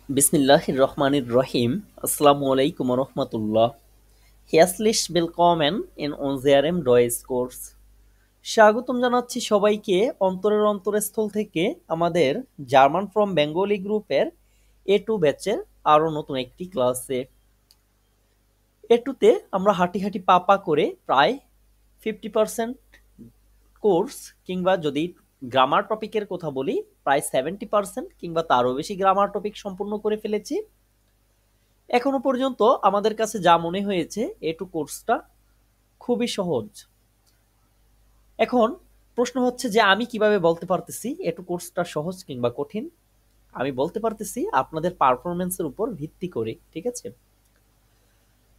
Bismillahir Rahmanir Rahim. Assalamu alaikum wa rahmatullah. Herzlich willkommen in unserem Deutschkurs. স্বাগতম জানাচ্ছি সবাইকে অন্তরের অন্তরস্থল থেকে আমাদের জার্মান ফ্রম বেঙ্গলি গ্রুপের A2 ব্যাচের আরও নতুন একটি ক্লাসে। A2তে আমরা হাঁটি হাঁটি পা পা করে প্রায় 50% কোর্স কিংবা যদি গ্রামার টপিকের কথা বলি প্রায় 70% কিংবা তারও বেশি গ্রামার টপিক সম্পূর্ণ করে ফেলেছি। এখনো পর্যন্ত আমাদের কাছে যা মনে হয়েছে A2 কোর্সটা খুবই সহজ। এখন প্রশ্ন হচ্ছে যে আমি কিভাবে বলতে পারতেছি A2 কোর্সটা সহজ কিংবা কঠিন। আমি বলতে পারতেছি আপনাদের পারফরমেন্সের উপর ভিত্তি করে, ঠিক আছে?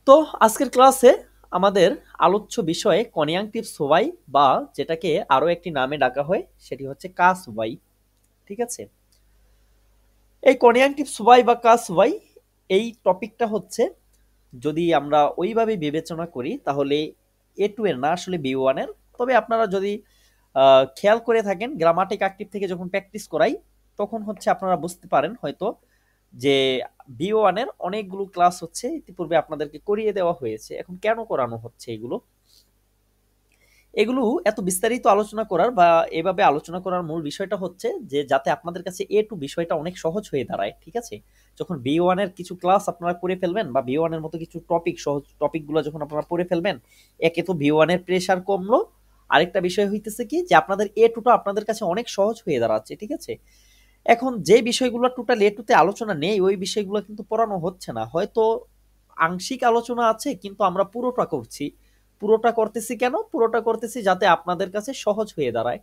তো আজকের ক্লাসে আমাদের আলোচ্য বিষয়ে কনজাংটিভ সোভাই বা যেটাকে আরো একটি নামে ডাকা হয় সেটি হচ্ছে কাসওয়াই, ঠিক আছে? এই কনজাংটিভ সোভাই বা কাসওয়াই এই টপিকটা হচ্ছে যদি আমরা ওইভাবে বিবেচনা করি তাহলে A2 এর না আসলে B1 এর। তবে আপনারা যদি খেয়াল করে থাকেন গ্রামাটিক অ্যাক্টিভ থেকে যখন প্র্যাকটিস করাই তখন হচ্ছে আপনারা বুঝতে পারেন হয়তো যে B1 এর অনেকগুলো ক্লাস হচ্ছে ইতিপূর্বে আপনাদেরকে করিয়ে দেওয়া হয়েছে। এখন কেন করানো হচ্ছে এগুলো এত বিস্তারিত আলোচনা করার বা এভাবে আলোচনা করার মূল বিষয়টা হচ্ছে যে যাতে আপনাদের কাছে A2 বিষয়টা অনেক সহজ হয়ে দাঁড়ায়, ঠিক আছে? যখন B1 এর কিছু ক্লাস আপনারা করে ফেলবেন বা B1 এর মতো কিছু টপিক সহজ টপিকগুলো যখন আপনারা পড়ে ফেলবেন, একে তো B1 এর প্রেসার কমলো, আরেকটা বিষয় হইতেছে কি যে আপনাদের A2টা আপনাদের কাছে অনেক সহজ হয়ে দাঁড়াচ্ছে, ঠিক আছে? এখন যে বিষয়গুলো টোটাল A2তে আলোচনা নেই ওই বিষয়গুলো কিন্তু পড়ানো হচ্ছে না, হয়তো আংশিক আলোচনা আছে কিন্তু আমরা পুরোটা করছি। পুরোটা করতেছি কেন? পুরোটা করতেছি যাতে আপনাদের কাছে সহজ হয়ে দাঁড়ায়।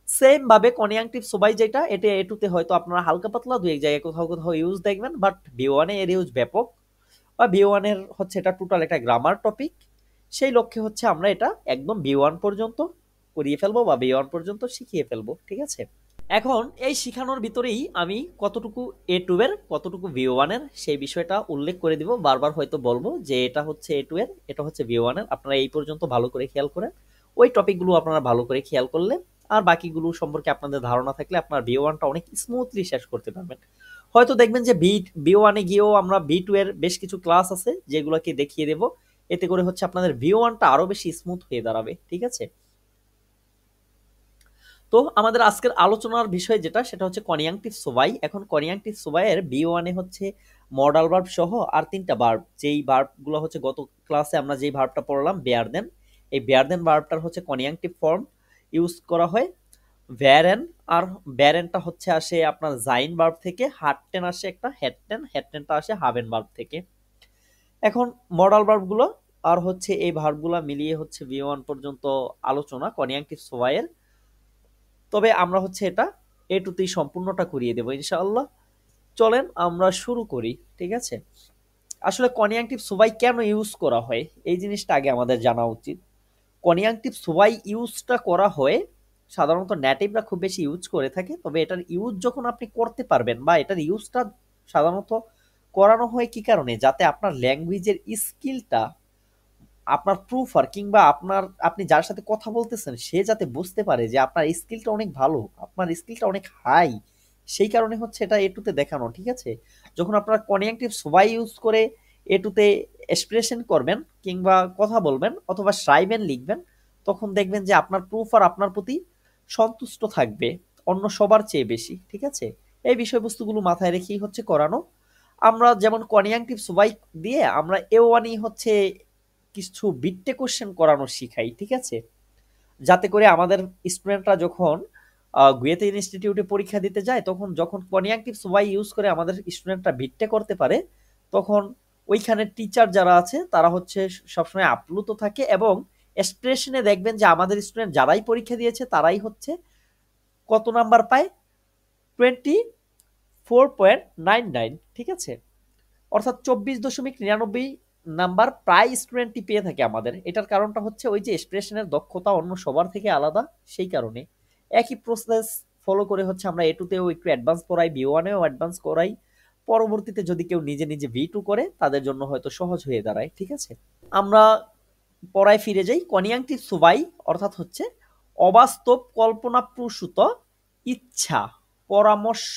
সেম ভাবে কনজাংটিভ সোভাই যেটা এটা A2তে হয়তো আপনারা হালকা পাতলা দুই এক জায়গায় কোথাও কোথাও ইউজ দেখবেন, বাট B1 এর ইউজ ব্যাপক বা B1 এর হচ্ছে এটা টোটাল একটা গ্রামার টপিক। সেই লক্ষ্যে হচ্ছে আমরা এটা একদম B1 পর্যন্ত করিয়ে ফেলবো বা B1 পর্যন্ত শিখিয়ে ফেলবো, ঠিক আছে? এখন এই শিখানোর ভিতরেই আমি কতটুকু A2 এর কতটুকু B1 এর সেই বিষয়টা উল্লেখ করে দিব। বারবার হয়তো বলবো যে এটা হচ্ছে A2 এর, এটা হচ্ছে B1 এর। আপনারা এই পর্যন্ত ভালো করে খেয়াল করেন, ওই টপিকগুলো আপনারা ভালো করে খেয়াল করলে আর বাকিগুলো সম্পর্কে আপনাদের ধারণা থাকলে আপনার B1টা অনেক স্মুথলি শেষ করতে পারবেন। হয়তো দেখবেন যে B1 এ গিয়েও আমরা B2 এর বেশ কিছু ক্লাস আছে যেগুলোকে দেখিয়ে দেব, এতে করে হচ্ছে আপনাদের B1টা আরো বেশি স্মুথ হয়ে দাঁড়াবে, ঠিক আছে? তো আমাদের আজকের আলোচনার বিষয় যেটা সেটা হচ্ছে কনজাংটিভ সোভাই। এখন কনজাংটিভ সোভাইয়ের B1 এ হচ্ছে মডাল ভার্ব সহ আর তিনটা ভার্ব, যেই ভার্বগুলো হচ্ছে গত ক্লাসে আমরা যেই ভার্বটা পড়লাম বেয়ার দেন, এই বেয়ার দেন ভার্বটার হচ্ছে কনজাংটিভ ফর্ম ইউজ করা হয় ভ্যারেন। আর ভ্যারেনটা হচ্ছে আসে আপনার জাইন ভার্ব থেকে, হাটটেন আসে একটা হেডটেন, হেডটেনটা আসে হাবেন ভার্ব থেকে। এখন মডাল ভার্বগুলো আর হচ্ছে এই ভার্বগুলো মিলিয়ে হচ্ছে B1 পর্যন্ত আলোচনা কনজাংটিভ সোভাইয়ের। তবে আমরা হচ্ছে এটা A2তেই সম্পূর্ণটা করিয়ে দেবো ইনশাআল্লাহ। চলেন আমরা শুরু করি, ঠিক আছে? আসলে কনজাংটিভ সোভাই কেন ইউজ করা হয় এই জিনিসটা আগে আমাদের জানা উচিত। কনজাংটিভ সোভাই ইউজটা করা হয় সাধারণত নেটিভরা খুব বেশি ইউজ করে থাকে, তবে এটার ইউজ যখন আপনি করতে পারবেন বা এটার ইউজটা সাধারণত করানো হয় কি কারণে, যাতে আপনার ল্যাঙ্গুয়েজের স্কিলটা আপনার প্রুফার কিংবা আপনি যার সাথে কথা বলতেছেন সে যাতে বুঝতে পারে যে আপনার স্কিলটা অনেক ভালো, আপনার স্কিলটা অনেক হাই। সেই কারণে হচ্ছে এটা A2তে দেখানো, ঠিক আছে? যখন আপনারা কনজাংটিভ সোভাই ইউজ করে A2তে এক্সপ্রেশন করবেন কিংবা কথা বলবেন অথবা শ্রাইবেন লিখবেন, তখন দেখবেন যে আপনার প্রুফার আপনার প্রতি সন্তুষ্ট থাকবে অন্য সবার চেয়ে বেশি, ঠিক আছে? এই বিষয়বস্তুগুলো মাথায় রেখেই হচ্ছে করানো। আমরা যেমন কনজাংটিভ সোভাই দিয়ে আমরা A1 হচ্ছে কিছু বিট্টে কোশ্চেন করানো শিখাই, ঠিক আছে? যাতে করে আমাদের স্টুডেন্টরা যখন গুয়েতে ইনস্টিটিউটে পরীক্ষা দিতে যায় তখন যখন কনজাংটিভ সোভাই ইউজ করে আমাদের স্টুডেন্টরা বিট্টে করতে পারে, তখন ওইখানে টিচার যারা আছে তারা হচ্ছে সবসময় আপ্লুত থাকে এবং এক্সপ্রেশনে দেখবেন যে আমাদের স্টুডেন্ট যারাই পরীক্ষা দিয়েছে তারাই হচ্ছে কত নাম্বার পায়, 24.99, ঠিক আছে? অর্থাৎ 24.99 নাম্বার প্রায় স্টুডেন্টই পেয়ে থাকে আমাদের। এটার কারণটা হচ্ছে ওই যে এক্সপ্রেশনের দক্ষতা অন্য সবার থেকে আলাদা, সেই কারণে একই প্রসেস ফলো করে হচ্ছে আমরা A2তেও একটু অ্যাডভান্স করাই, B1এও অ্যাডভান্স করাই। পরবর্তীতে যদি কেউ নিজে নিজে B2 করে তাদের জন্য হয়তো সহজ হয়ে দাঁড়ায়, ঠিক আছে? আমরা পড়ায় ফিরে যাই। কনজাংটিভ সোভাই অর্থাৎ হচ্ছে অবাস্তব কল্পনাপ্রসূত ইচ্ছা, পরামর্শ,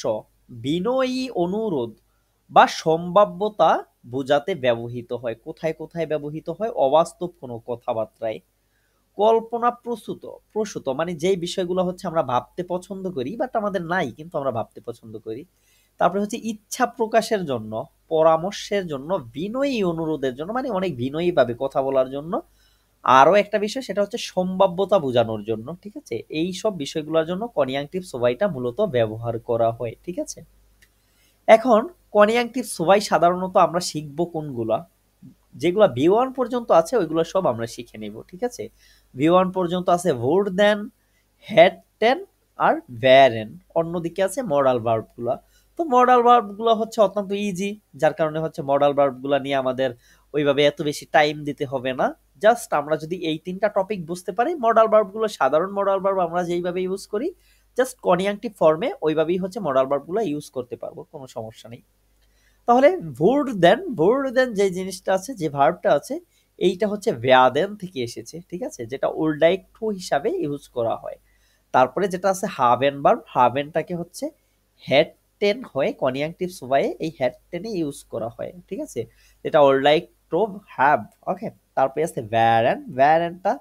বিনয়ী অনুরোধ বা সম্ভাব্যতা বোঝাতে ব্যবহৃত হয়। কোথায় কোথায় ব্যবহৃত হয়? অবাস্তব কোনো কথাবার্তায়। কল্পনা প্রসূত, প্রসূত মানে যেই বিষয়গুলো হচ্ছে আমরা ভাবতে পছন্দ করি বাট আমাদের নাই কিন্তু আমরা ভাবতে পছন্দ করি। তারপরে হচ্ছে ইচ্ছা প্রকাশের জন্য, পরামর্শের জন্য, বিনয়ী অনুরোধের জন্য মানে অনেক বিনয়ী ভাবে কথা বলার জন্য। আরো একটা বিষয় সেটা হচ্ছে সম্ভাব্যতা বোঝানোর জন্য। ঠিক আছে, এই সব বিষয়গুলোর জন্য কনিয়াঙ্কটিভ সোভাইটা মূলত ব্যবহার করা হয়। ঠিক আছে, এখন কনিয়াঙ্কটিভ সোভাই সাধারণত আমরা শিখবো কোনগুলা? যেগুলা V1 পর্যন্ত আছে ওইগুলো সব আমরা শিখে নেব। ঠিক আছে, V1 পর্যন্ত আছে ভোরদেন, হ্যাটেন আর ভ্যারেন। অন্যদিকে আছে মডাল ভার্ব গুলা। তো মডাল ভার্ব গুলা হচ্ছে অত্যন্ত ইজি, যার কারণে হচ্ছে মডাল ভার্ব গুলা নিয়ে আমাদের ওইভাবে এত বেশি টাইম দিতে হবে না। জাস্ট আমরা যদি এই তিনটা টপিক বুঝতে পারি, মডাল ভার্ব গুলো সাধারণ মডাল ভার্ব আমরা যেইভাবে ইউজ করি জাস্ট কনিয়াঙ্কটিভ ফর্মে ওইভাবেই হচ্ছে মডাল ভার্ব গুলো ইউজ করতে পারবো, কোনো সমস্যা নেই। তাহলে ভোরদেন যে জিনিসটা আছে, যে ভার্বটা আছে, এইটা হচ্ছে ভ্যাদেন থেকে এসেছে। ঠিক আছে, যেটা ওল্ডাইক টু হিসাবে ইউজ করা হয়। তারপরে যেটা আছে হাভেন ভার্ব, হাভেনটাকে হচ্ছে হ্যাড টেন হয়ে কনিয়াঙ্কটিভ সুবাইয়ে এই হ্যাড টেনে ইউজ করা হয়। ঠিক আছে, যেটা ওল্ডাইক টু হ্যাভ। ওকে, তারপরে আছে ভ্যারেন, ভ্যারেনটা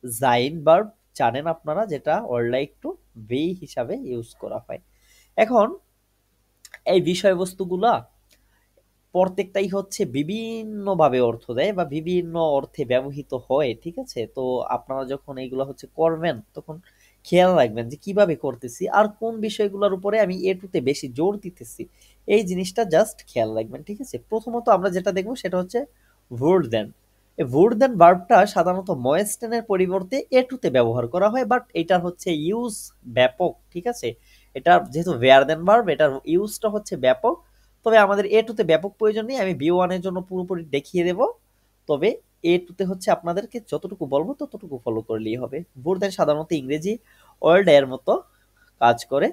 জাইন ভার্ব জানেন আপনারা, যেটা ওল্ডাইক টু বি হিসাবে ইউজ করা হয়। এখন এই বিষয়বস্তুগুলা প্রত্যেকটাই হচ্ছে বিভিন্নভাবে অর্থ দেয় বা বিভিন্ন অর্থে ব্যবহৃত হয়। ঠিক আছে, তো আপনারা যখন এইগুলো হচ্ছে করবেন তখন খেয়াল রাখবেন যে কিভাবে করতেছি আর কোন বিষয়গুলোর উপরে আমি এটুতে বেশি জোর দিতেছি, এই জিনিসটা জাস্ট খেয়াল রাখবেন। ঠিক আছে, প্রথমত আমরা যেটা দেখবো সেটা হচ্ছে ভোরদেন। এই ভোরদেন ভার্বটা সাধারণত ময়েস্টেনের পরিবর্তে এটুতে ব্যবহার করা হয়, বাট এটার হচ্ছে ইউজ ব্যাপক। ঠিক আছে, এটা যেহেতু ভেয়ারদেন ভার্ব, এটার ইউজটা হচ্ছে ব্যাপক। তবে আমাদের এ টুতে ব্যাপক প্রয়োজন নেই, আমি B1 এর জন্য পুরোপুরি দেখিয়ে দেব। তবে এ টুতে হচ্ছে আপনাদেরকে যতটুকু বলবো ততটুকু ফলো করলেই হবে। মোর দ্যান সাধারণত ইংরেজি ওয়ার্ড এর মতো কাজ করে।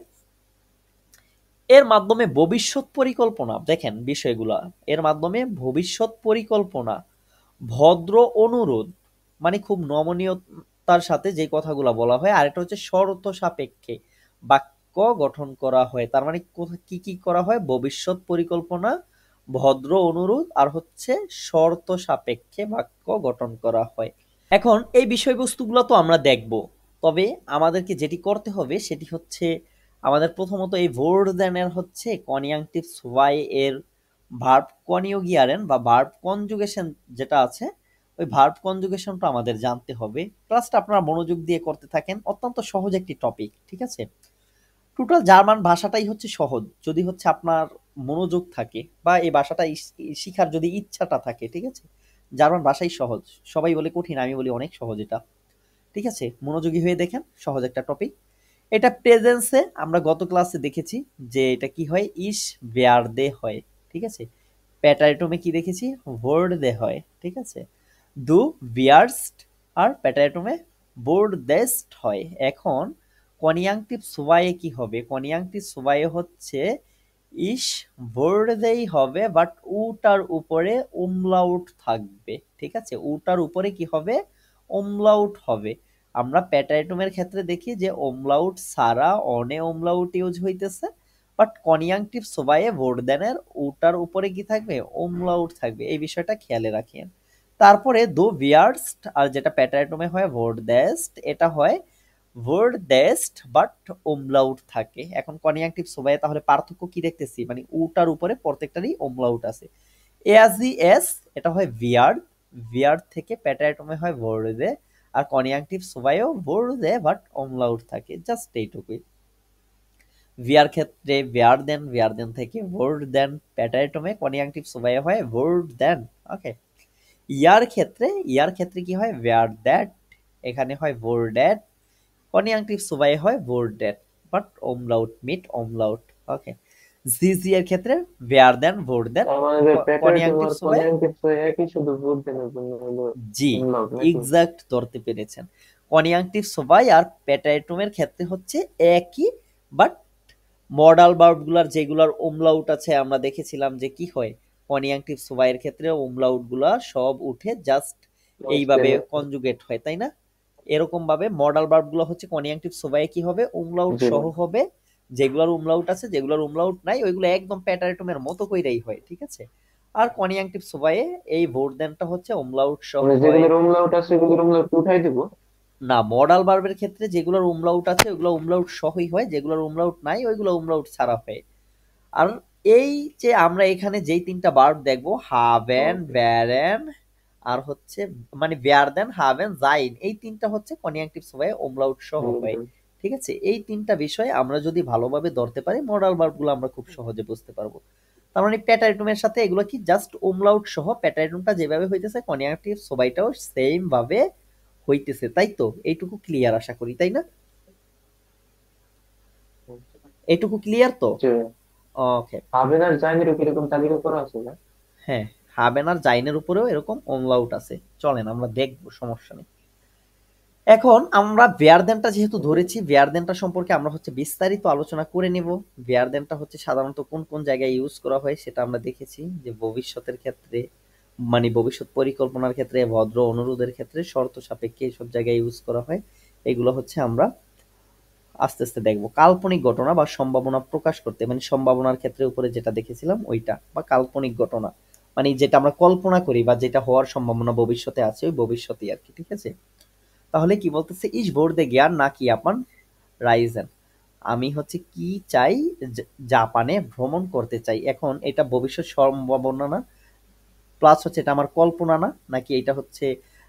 এর মাধ্যমে ভবিষ্যৎ পরিকল্পনা, দেখেন বিষয়গুলা, এর মাধ্যমে ভবিষ্যৎ পরিকল্পনা, ভদ্র অনুরোধ মানে খুব নমনীয়তার সাথে যে কথাগুলো বলা হয়, আর এটা হচ্ছে শর্ত সাপেক্ষে বাক্য গঠন করা হয়। তার মানে কি কি করা হয়? ভবিষ্যৎ পরিকল্পনা, ভদ্র অনুরোধ আর হচ্ছে শর্ত সাপেক্ষে বাক্য গঠন করা হয়। এখন এই বিষয়বস্তুগুলো তো আমরা দেখব, তবে আমাদেরকে যেটি করতে হবে সেটি হচ্ছে আমাদের প্রথমত এই ভোরদেনের হচ্ছে কনিয়াঙ্কটিভ ওয়াই এর ভার্ব কনিয়োগিয়ারেন বা ভার্ব কনজুগেশন যেটা আছে, ওই ভার্ব কনজুগেশনটা আমাদের জানতে হবে। ক্লাসটা আপনারা মনোযোগ দিয়ে করতে থাকেন, অত্যন্ত সহজ একটি টপিক। ঠিক আছে, টোটাল জার্মান ভাষাটাই হচ্ছে সহজ যদি হচ্ছে আপনার মনোযোগ থাকে বা এই ভাষাটা শিখার যদি ইচ্ছাটা থাকে। ঠিক আছে, জার্মান ভাষাই সহজ। সবাই বলে কঠিন, আমি বলি অনেক সহজ এটা। ঠিক আছে, মনোযোগী হয়ে দেখেন, সহজ একটা টপিক। এটা প্রেজেন্সে আমরা গত ক্লাসে দেখেছি যে এটা কি হয়, ইস বেয়ার দে হয়। ঠিক আছে, প্যাটারেটমে কি দেখেছি, ভোর্ড দে হয়। ঠিক আছে, দু বিয়ার্স্ট আর প্যাটারেটমে বোর্ড দেস্ট হয়। এখন কনিয়াঙ্কটিভ সুবাইয়ে কি হবে? কনিয়াঙ্কটিভ সুবাইয়ে হচ্ছে ইস বোর্ডেই হবে, বাট উটার উপরে উমলাউট থাকবে। ঠিক আছে, উটার উপরে কি হবে? উমলাউট হবে। আমরা প্যাটারেটমের ক্ষেত্রে দেখি যে ওমলাউট সারা অনে ওমলাউট ইউজ হইতেছে, বাট কনিয়াঙ্কটিভ সোবাইয়ে ভোর্ডেনের উটার উপরে কি থাকবে? ওমলাউট থাকবে। এই বিষয়টা খেয়ালে রাখেন। তারপরে দো বিয়ার্স্ট আর যেটা প্যাটারেটমে হয় ভোর্ডেস্ট, এটা হয় ভোর্ডেস্ট বাট ওমলাউট থাকে। এখন কনিয়াঙ্কটিভ সোবাইয়ে তাহলে পার্থক্য কি দেখতেছি? মানে উটার উপরে প্রত্যেকটারই ওমলাউট আছে। এস এটা হয় ভিয়ার্ড, ভিয়ার্ড থেকে প্যাটারেটমে হয় ভোর্ডে, আর কনিয়াঙ্কটিভ সোবাইয়েও ভোর্ডে বাট ওমলাউট থাকে। জাস্ট এইটুকুই। ভিয়ার ক্ষেত্রে ভিয়ার দেন থেকে ভোর্ড দেন, প্যাটারেটমে কনিয়াঙ্কটিভ সোবাইয়ে হয় ভোর্ড দেন। ওকে, ইয়ার ক্ষেত্রে কি হয়? ওয়্যার দ্যাট, এখানে হয় ভোর্ডেড। কনিয়াঙ্কটিভ সুবাই হয় ভোর্ডেড বাট ওমলাউট মিট ওমলাউট। ওকে, জিজি এর ক্ষেত্রে ওয়্যার দেন ভোর্ডেড, আমাদের প্যাটার্ন কনিয়াঙ্কটিভ আর সুবাই। কনজাংটিভ তো একই, শুধু বুঝদের জন্য হলো জি, umlaut নাকি? এক্সাক্ট ধরতে পেরেছেন। কনিয়াঙ্কটিভ সুবাই আর প্যাটারেটমের ক্ষেত্রে হচ্ছে একই, বাট মডাল ভার্বগুলার যেগুলার ওমলাউট আছে আমরা দেখেছিলাম যে কি হয়, কনিয়াঙ্কটিভ সুবাইয়ের ক্ষেত্রে ওমলাউট গুলা সব উঠে জাস্ট এইভাবে কনজুগেট হয়, তাই না? এরকম ভাবে মডাল ভার্ব গুলো হচ্ছে কনিয়াঙ্কটিভ সুবাইয়ে কি হবে? উমলাউট জি সহ ভাই। হবে, যেগুলোর umlaut আছে, যেগুলোর umlaut নাই, ওইগুলো একদম প্যাটার্টমের মতো কইরাই হয়, ঠিক আছে। আর কনিয়াঙ্কটিভ সোভায়ে এই ভোর্ডেনটা হচ্ছে umlaut সহ মানে হয়। যেগুলোর umlaut আছে ওগুলোর umlaut উঠাই দিব? না, মডাল ভার্বের ক্ষেত্রে যেগুলোর umlaut আছে ওগুলো umlaut সহই হয়, যেগুলোর umlaut নাই ওইগুলো umlaut ছাড়া হয়। আর এই যে আমরা এখানে যেই তিনটা ভার্ব দেখবো, হাভেন, ওকে। ব্যারেন, আর হচ্ছে মানে ভ্যারদেন, হাভেন, জাইন, এই তিনটা হচ্ছে কনিয়াঙ্কটিভ সোভায়ে umlaut সহ হয়, ঠিক আছে। এই তিনটা বিষয় আমরা যদি ভালোভাবে ধরতে পারি, মডাল ভার্ব গুলো আমরা খুব সহজে বুঝতে পারবো। তার মানে প্যাটারিটুমের সাথে এগুলো কি জাস্ট umlaut সহ, প্যাটারিটুমটা যেভাবে হইতেছে কনিয়াঙ্কটিভ সোভাইটাও সেম ভাবে হইতেছে, তাই তো? এইটুকু ক্লিয়ার আশা করি, তাই না? এইটুকু ক্লিয়ার তো? যে ওকে। হাবেন আর জাইনের কিরকম তালিকা করা আছে না? হ্যাঁ, হাবেন আর জাইনের উপরেও এরকম umlaut আছে, চলেন আমরা দেখবো, সমস্যা নেই। এখন আমরা ভেয়ারদেনটা যেহেতু ধরেছি, ভেয়ারদেনটা সম্পর্কে আমরা হচ্ছে বিস্তারিত আলোচনা করে নেব। ভেয়ারদেনটা হচ্ছে সাধারণত কোন কোন জায়গায় ইউজ করা হয় সেটা আমরা দেখেছি, যে ভবিষ্যতের ক্ষেত্রে, মানে ভবিষ্যৎ পরিকল্পনার ক্ষেত্রে, ভদ্র অনুরোধের ক্ষেত্রে, শর্ত সাপেক্ষে এইসব জায়গায় ইউজ করা হয়। এগুলো হচ্ছে আমরা আস্তে আস্তে দেখবো। কাল্পনিক ঘটনা বা সম্ভাবনা প্রকাশ করতে, মানে সম্ভাবনার ক্ষেত্রে উপরে যেটা দেখেছিলাম ওইটা, বা কাল্পনিক ঘটনা মানে যেটা আমরা কল্পনা করি বা যেটা হওয়ার সম্ভাবনা ভবিষ্যতে আছে, ওই ভবিষ্যতেই আর কি, ঠিক আছে। তাহলে কি বলতেছে, ইস ভোর জ্ঞান না কি আপন রাইজেন, আমি হচ্ছে কি চাই, জাপানে ভ্রমণ করতে চাই। এখন এটা ভবিষ্যৎ সম্ভাবনা না, প্লাস হচ্ছে এটা আমার কল্পনা না, নাকি এটা হচ্ছে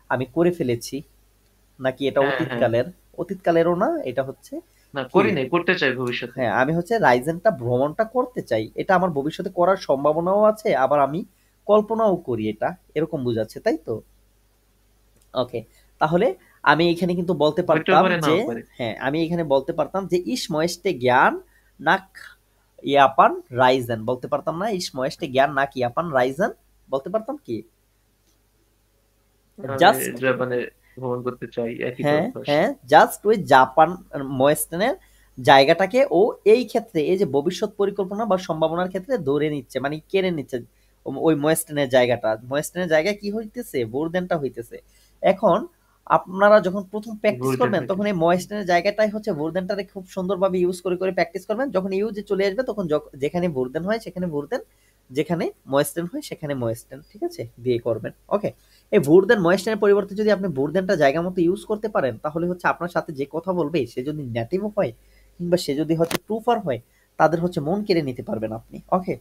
আমি করে ফেলেছি, নাকি এটা হ্যাঁ হ্যাঁ। অতীতকালের, অতীতকালেরও না, এটা হচ্ছে না, কি, করি নাই, করতে চাই ভবিষ্যতে। হ্যাঁ আমি হচ্ছে রাইজেনটা ভ্রমণটা করতে চাই, এটা আমার ভবিষ্যতে করার সম্ভাবনাও আছে, আবার আমি কল্পনাও করি, এটা এরকম বুঝাচ্ছে, তাই তো? ওকে। তাহলে আমি এখানে কিন্তু বলতে হইতেও পারতাম পারে, যে, নাও পারে। হ্যাঁ আমি এখানে বলতে পারতাম যে ইস ময়েস্টে জ্ঞান নাক ইয়াপান রাইজেন, বলতে পারতাম না ইস ময়েস্টে জ্ঞান নাক ইয়াপান রাইজেন, বলতে পারতাম কি, আমি জাস্ট, জাপানে ভ্রমণ করতে চাই, একই তো হ্যাঁ অভ্যাস। হ্যাঁ, জাস্ট ওই জাপান ময়েস্টেনের জায়গাটাকে ও এই ক্ষেত্রে, এই যে ভবিষ্যৎ পরিকল্পনা বা সম্ভাবনার ক্ষেত্রে ধরে নিচ্ছে, মানে কেড়ে নিচ্ছে। ওই ময়েস্টেনের জায়গাটা, ময়েস্টেনের জায়গায় কি হইতেছে, বোরদেনটা হইতেছে। এখন আপনারা যখন প্রথম প্র্যাকটিস ঘুরতে করবেন, তখন হইতেছে। এই ময়েস্টেনের জায়গাটাই হচ্ছে বোরদেনটারে খুব সুন্দরভাবে ইউজ করে করে প্র্যাকটিস করবেন। যখন ইউজে চলে আসবে, তখন যেখানে বোরদেন হয় সেখানে বোরদেন, যেখানে ময়েস্টেন হয় সেখানে ময়েস্টেন, ঠিক আছে, দিয়ে করবেন। ওকে। এই ভুরদেন ময়েস্টারের পরিবর্তে যদি আপনি ভুরদেনটা জায়গা মতো ইউজ করতে পারেন, তাহলে হচ্ছে আপনার সাথে যে কথা বলবে সে যদি নেটিভও হয়, কিংবা সে যদি হচ্ছে প্রুফার হয়, তাদের হচ্ছে মন কেড়ে নিতে পারবেন আপনি। ওকে।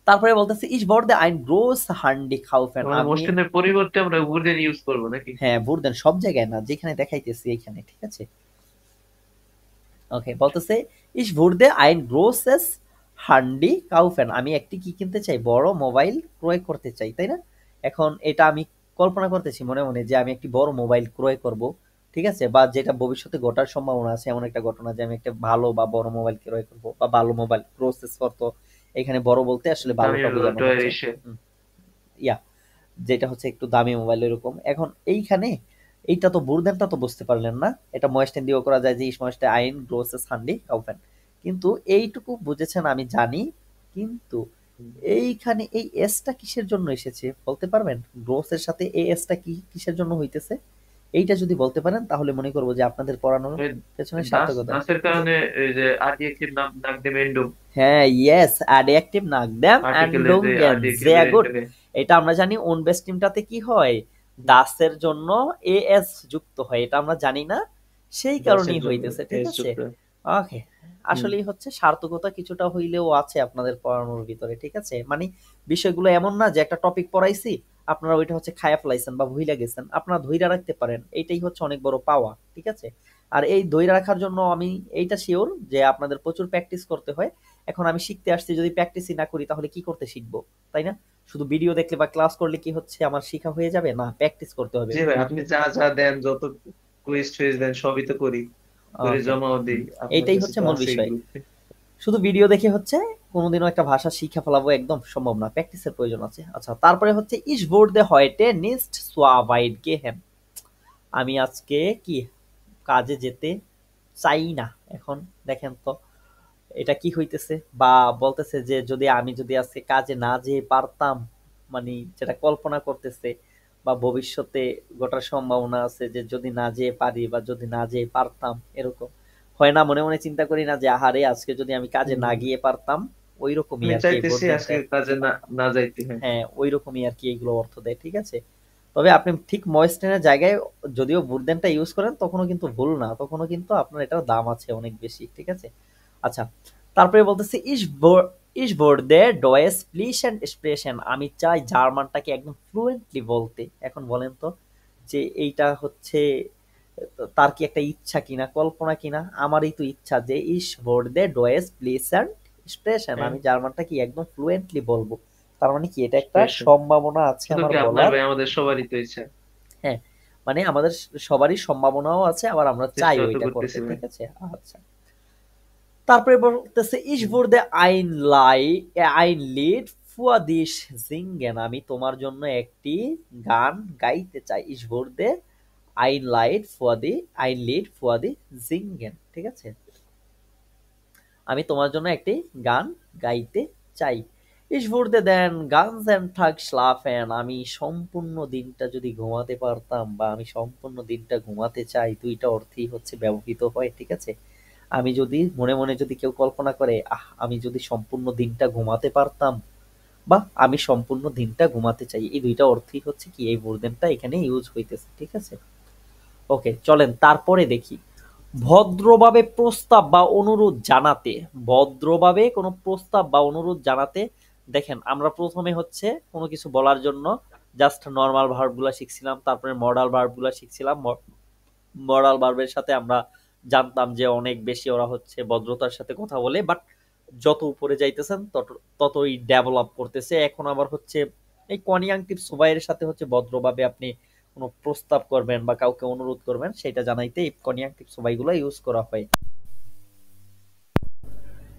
তারপরে বলতেছে ইস বর্দে আইন গ্রোস হান্ডি খাউফেন, মানে আমি, মোস্টেনের পরিবর্তে আমরা উর্দেন ইউজ করবো নাকি? হ্যাঁ ভুরদেন সব জায়গায় না, যেখানে দেখাইতেছি এইখানে, ঠিক আছে। ওকে, বলতেছে ইস ভুরদে আইন গ্রোসেস হান্ডি কাউফেন, আমি একটি কি কিনতে চাই, বড় মোবাইল ক্রয় করতে চাই, তাই না? এখন এটা আমি কল্পনা করতেছি মনে মনে যে আমি একটি বড় মোবাইল ক্রয় করব, ঠিক আছে, বা যেটা ভবিষ্যতে ঘটার সম্ভাবনা আছে, এমন একটা ঘটনা যে আমি একটা ভালো বা বড় মোবাইল ক্রয় করব, বা ভালো মোবাইল প্রসেস করতো, এখানে বড় বলতে আসলে দামি ভালোটা বোঝানো হচ্ছে। টয়ার। হুম, ইয়া, যেটা হচ্ছে একটু দামি মোবাইল এরকম। এখন এইখানে এইটা তো বুরদেনটা তো বুঝতে পারলেন না, এটা ময়েস্টেন দিয়েও করা যায় যে ইস ময়েস্টে আইন গ্রোসেস হান্ডি কাউফেন, কিন্তু এইটুকু বুঝেছেন আমি জানি। কিন্তু এইখানে এই এসটা কিসের জন্য এসেছে বলতে পারবেন? গ্রোসের সাথে এই এসটা কি কিসের জন্য হইতেছে, এইটা যদি বলতে পারেন তাহলে মনে করবো যে আপনাদের পড়ানোর পেছনে দাস সার্থকতা। দাসের কারণে এই যে আদিয়েক্টিভ নাম ডাক দেবে এন্ডম। হ্যাঁ, ইয়েস, অ্যাডজেক্টিভ নাকদাম আর্টিকেলে যে অ্যান্ডুঙ্গেন, আদিয়েক্টিভের sehr gut। এন্ডমে। এটা আমরা জানি ওন বেস টিমটাতে কি হয়, দাসের জন্য এএস যুক্ত হয়, এটা আমরা জানি না, সেই দাসের কারণেই জন্য হইতেছে, ঠিক এস আছে। যুক্ত। ওকে। হুম। আসলেই হচ্ছে সার্থকতা কিছুটা হইলেও আছে আপনাদের পড়ানোর ভিতরে, ঠিক আছে। মানে বিষয়গুলো এমন না যে একটা টপিক পড়াইছি, আপনারা ওইটা হচ্ছে খায়া ফেলাইছেন বা ভুইলা গেছেন, আপনারা ধইরা রাখতে পারেন, এইটাই হচ্ছে অনেক বড় পাওয়া, ঠিক আছে। আর এই ধইরা রাখার জন্য আমি এইটা শিওর যে আপনাদের প্রচুর প্র্যাকটিস করতে হয়। এখন আমি শিখতে আসছি, যদি প্র্যাকটিসই না করি তাহলে কি করতে শিখবো, তাই না? শুধু ভিডিও দেখলে বা ক্লাস করলে কি হচ্ছে আমার শিখা হয়ে যাবে? না, প্র্যাকটিস করতে হবে। জি ভাই, আপনি যা যা দেন, যত কুইজ টুইজ দেন, সবই তো করি, করে ওকে। জমাও দিই। আপনার এইটাই কাছে হচ্ছে তো মূল আছেই বিষয়। গ্রুপে। শুধু ভিডিও দেখে হচ্ছে কোনোদিনও একটা ভাষা শিখে ফেলাবো একদম সম্ভব না, প্র্যাকটিসের প্রয়োজন আছে। আচ্ছা, তারপরে হচ্ছে ইস ভোর্ডে হয়টে নিস্ট সোয়াভাইড গেহেন, আমি আজকে কি কাজে যেতে চাই না। এখন দেখেন তো এটা কি হইতেছে, বা বলতেছে যে যদি আজকে কাজে না যেয়ে পারতাম, মানে যেটা কল্পনা করতেছে বা ভবিষ্যতে ঘটার সম্ভাবনা আছে, যে যদি না যেয়ে পারি বা যদি না যেয়ে পারতাম, এরকম। হয় না, মনে মনে চিন্তা করি না যে আহারে আজকে যদি আমি কাজে না হুম। গিয়ে পারতাম, ওই রকমই আমি আর কি এই চাইতেছি ভোটদেনটা। আজকে কাজে না না যাইতে, হ্যাঁ। হ্যাঁ, ওই রকমই আর কি এগুলো অর্থ দেয়, ঠিক আছে। তবে আপনি ঠিক ময়েস্টেনের জায়গায় যদিও বুরদেনটা ইউজ করেন, তখনও কিন্তু ভুল না, তখনও কিন্তু আপনার এটার দাম আছে অনেক বেশি, ঠিক আছে। আচ্ছা, তারপরে বলতেছে ইস বোর্ডে ডয়েস ফ্লিশেন্ট স্প্রেশন, আমি চাই জার্মানটাকে একদম ফ্লুয়েন্টলি বলতে। এখন বলেন তো যে এইটা হচ্ছে তার কি একটা ইচ্ছা কিনা, কল্পনা কিনা? আমারই তো ইচ্ছা যে ইস বোর্ডে ডয়েস ফ্লিশেন্ট স্প্রেশন, হ্যাঁ, আমি জার্মানটা কি একদম ফ্লুয়েন্টলি বলবো। তার মানে কি এটা একটা স্পেশাল। সম্ভাবনা আছে শুধু আমার কি আপনার বলার। ভাই, আমাদের সবারই তো ইচ্ছা। হ্যাঁ, মানে আমাদের সবারই সম্ভাবনাও আছে, আবার আমরা চাই চেষ্টাও তো ওইটা করতে, করতেছি ভাই। ঠিক আছে। আচ্ছা, তারপরে বলতেছে ইস wurde ein Lied für dich singen, আমি তোমার জন্য একটি গান গাইতে চাই। ইস wurde ein Lied für dich singen, ঠিক আছে। আমি তোমার জন্য একটি গান গাইতে চাই। Ich würde den ganzen Tag schlafen, আমি সম্পূর্ণ দিনটা যদি ঘুমাতে পারতাম, বা আমি সম্পূর্ণ দিনটা ঘুমাতে চাই, দুইটা অর্থেই হচ্ছে ব্যবহৃত হয়, ঠিক আছে। আমি যদি মনে মনে যদি কেউ কল্পনা করে আমি যদি সম্পূর্ণ দিনটা ঘুমাতে পারতাম, বা আমি সম্পূর্ণ দিনটা ঘুমাতে চাই, এই দুইটা অর্থই হচ্ছে কি এই বুরদেনটা এখানে ইউজ হইতেছে, ঠিক আছে। ওকে, চলেন তারপরে দেখি। ভদ্রভাবে প্রস্তাব বা অনুরোধ জানাতে, ভদ্রভাবে কোনো প্রস্তাব বা অনুরোধ জানাতে, দেখেন আমরা প্রথমে হচ্ছে কোনো কিছু বলার জন্য জাস্ট নর্মাল ভার্ব গুলা শিখছিলাম, তারপরে মডাল ভার্ব গুলা শিখছিলাম। মরাল ভার্বের সাথে আমরা জানতাম যে অনেক বেশি ওরা হচ্ছে ভদ্রতার সাথে কথা বলে, বাট যত উপরে যাইতেছেন ততই ডেভেলপ করতেছে। এখন আবার হচ্ছে এই কনিয়াঙ্কিব সুবাইয়ের সাথে হচ্ছে ভদ্রভাবে আপনি কোনো প্রস্তাব করবেন বা কাউকে অনুরোধ করবেন, সেটা জানাইতে এই কনিয়াঙ্কিব সুবাইগুলো ইউজ করা হয়।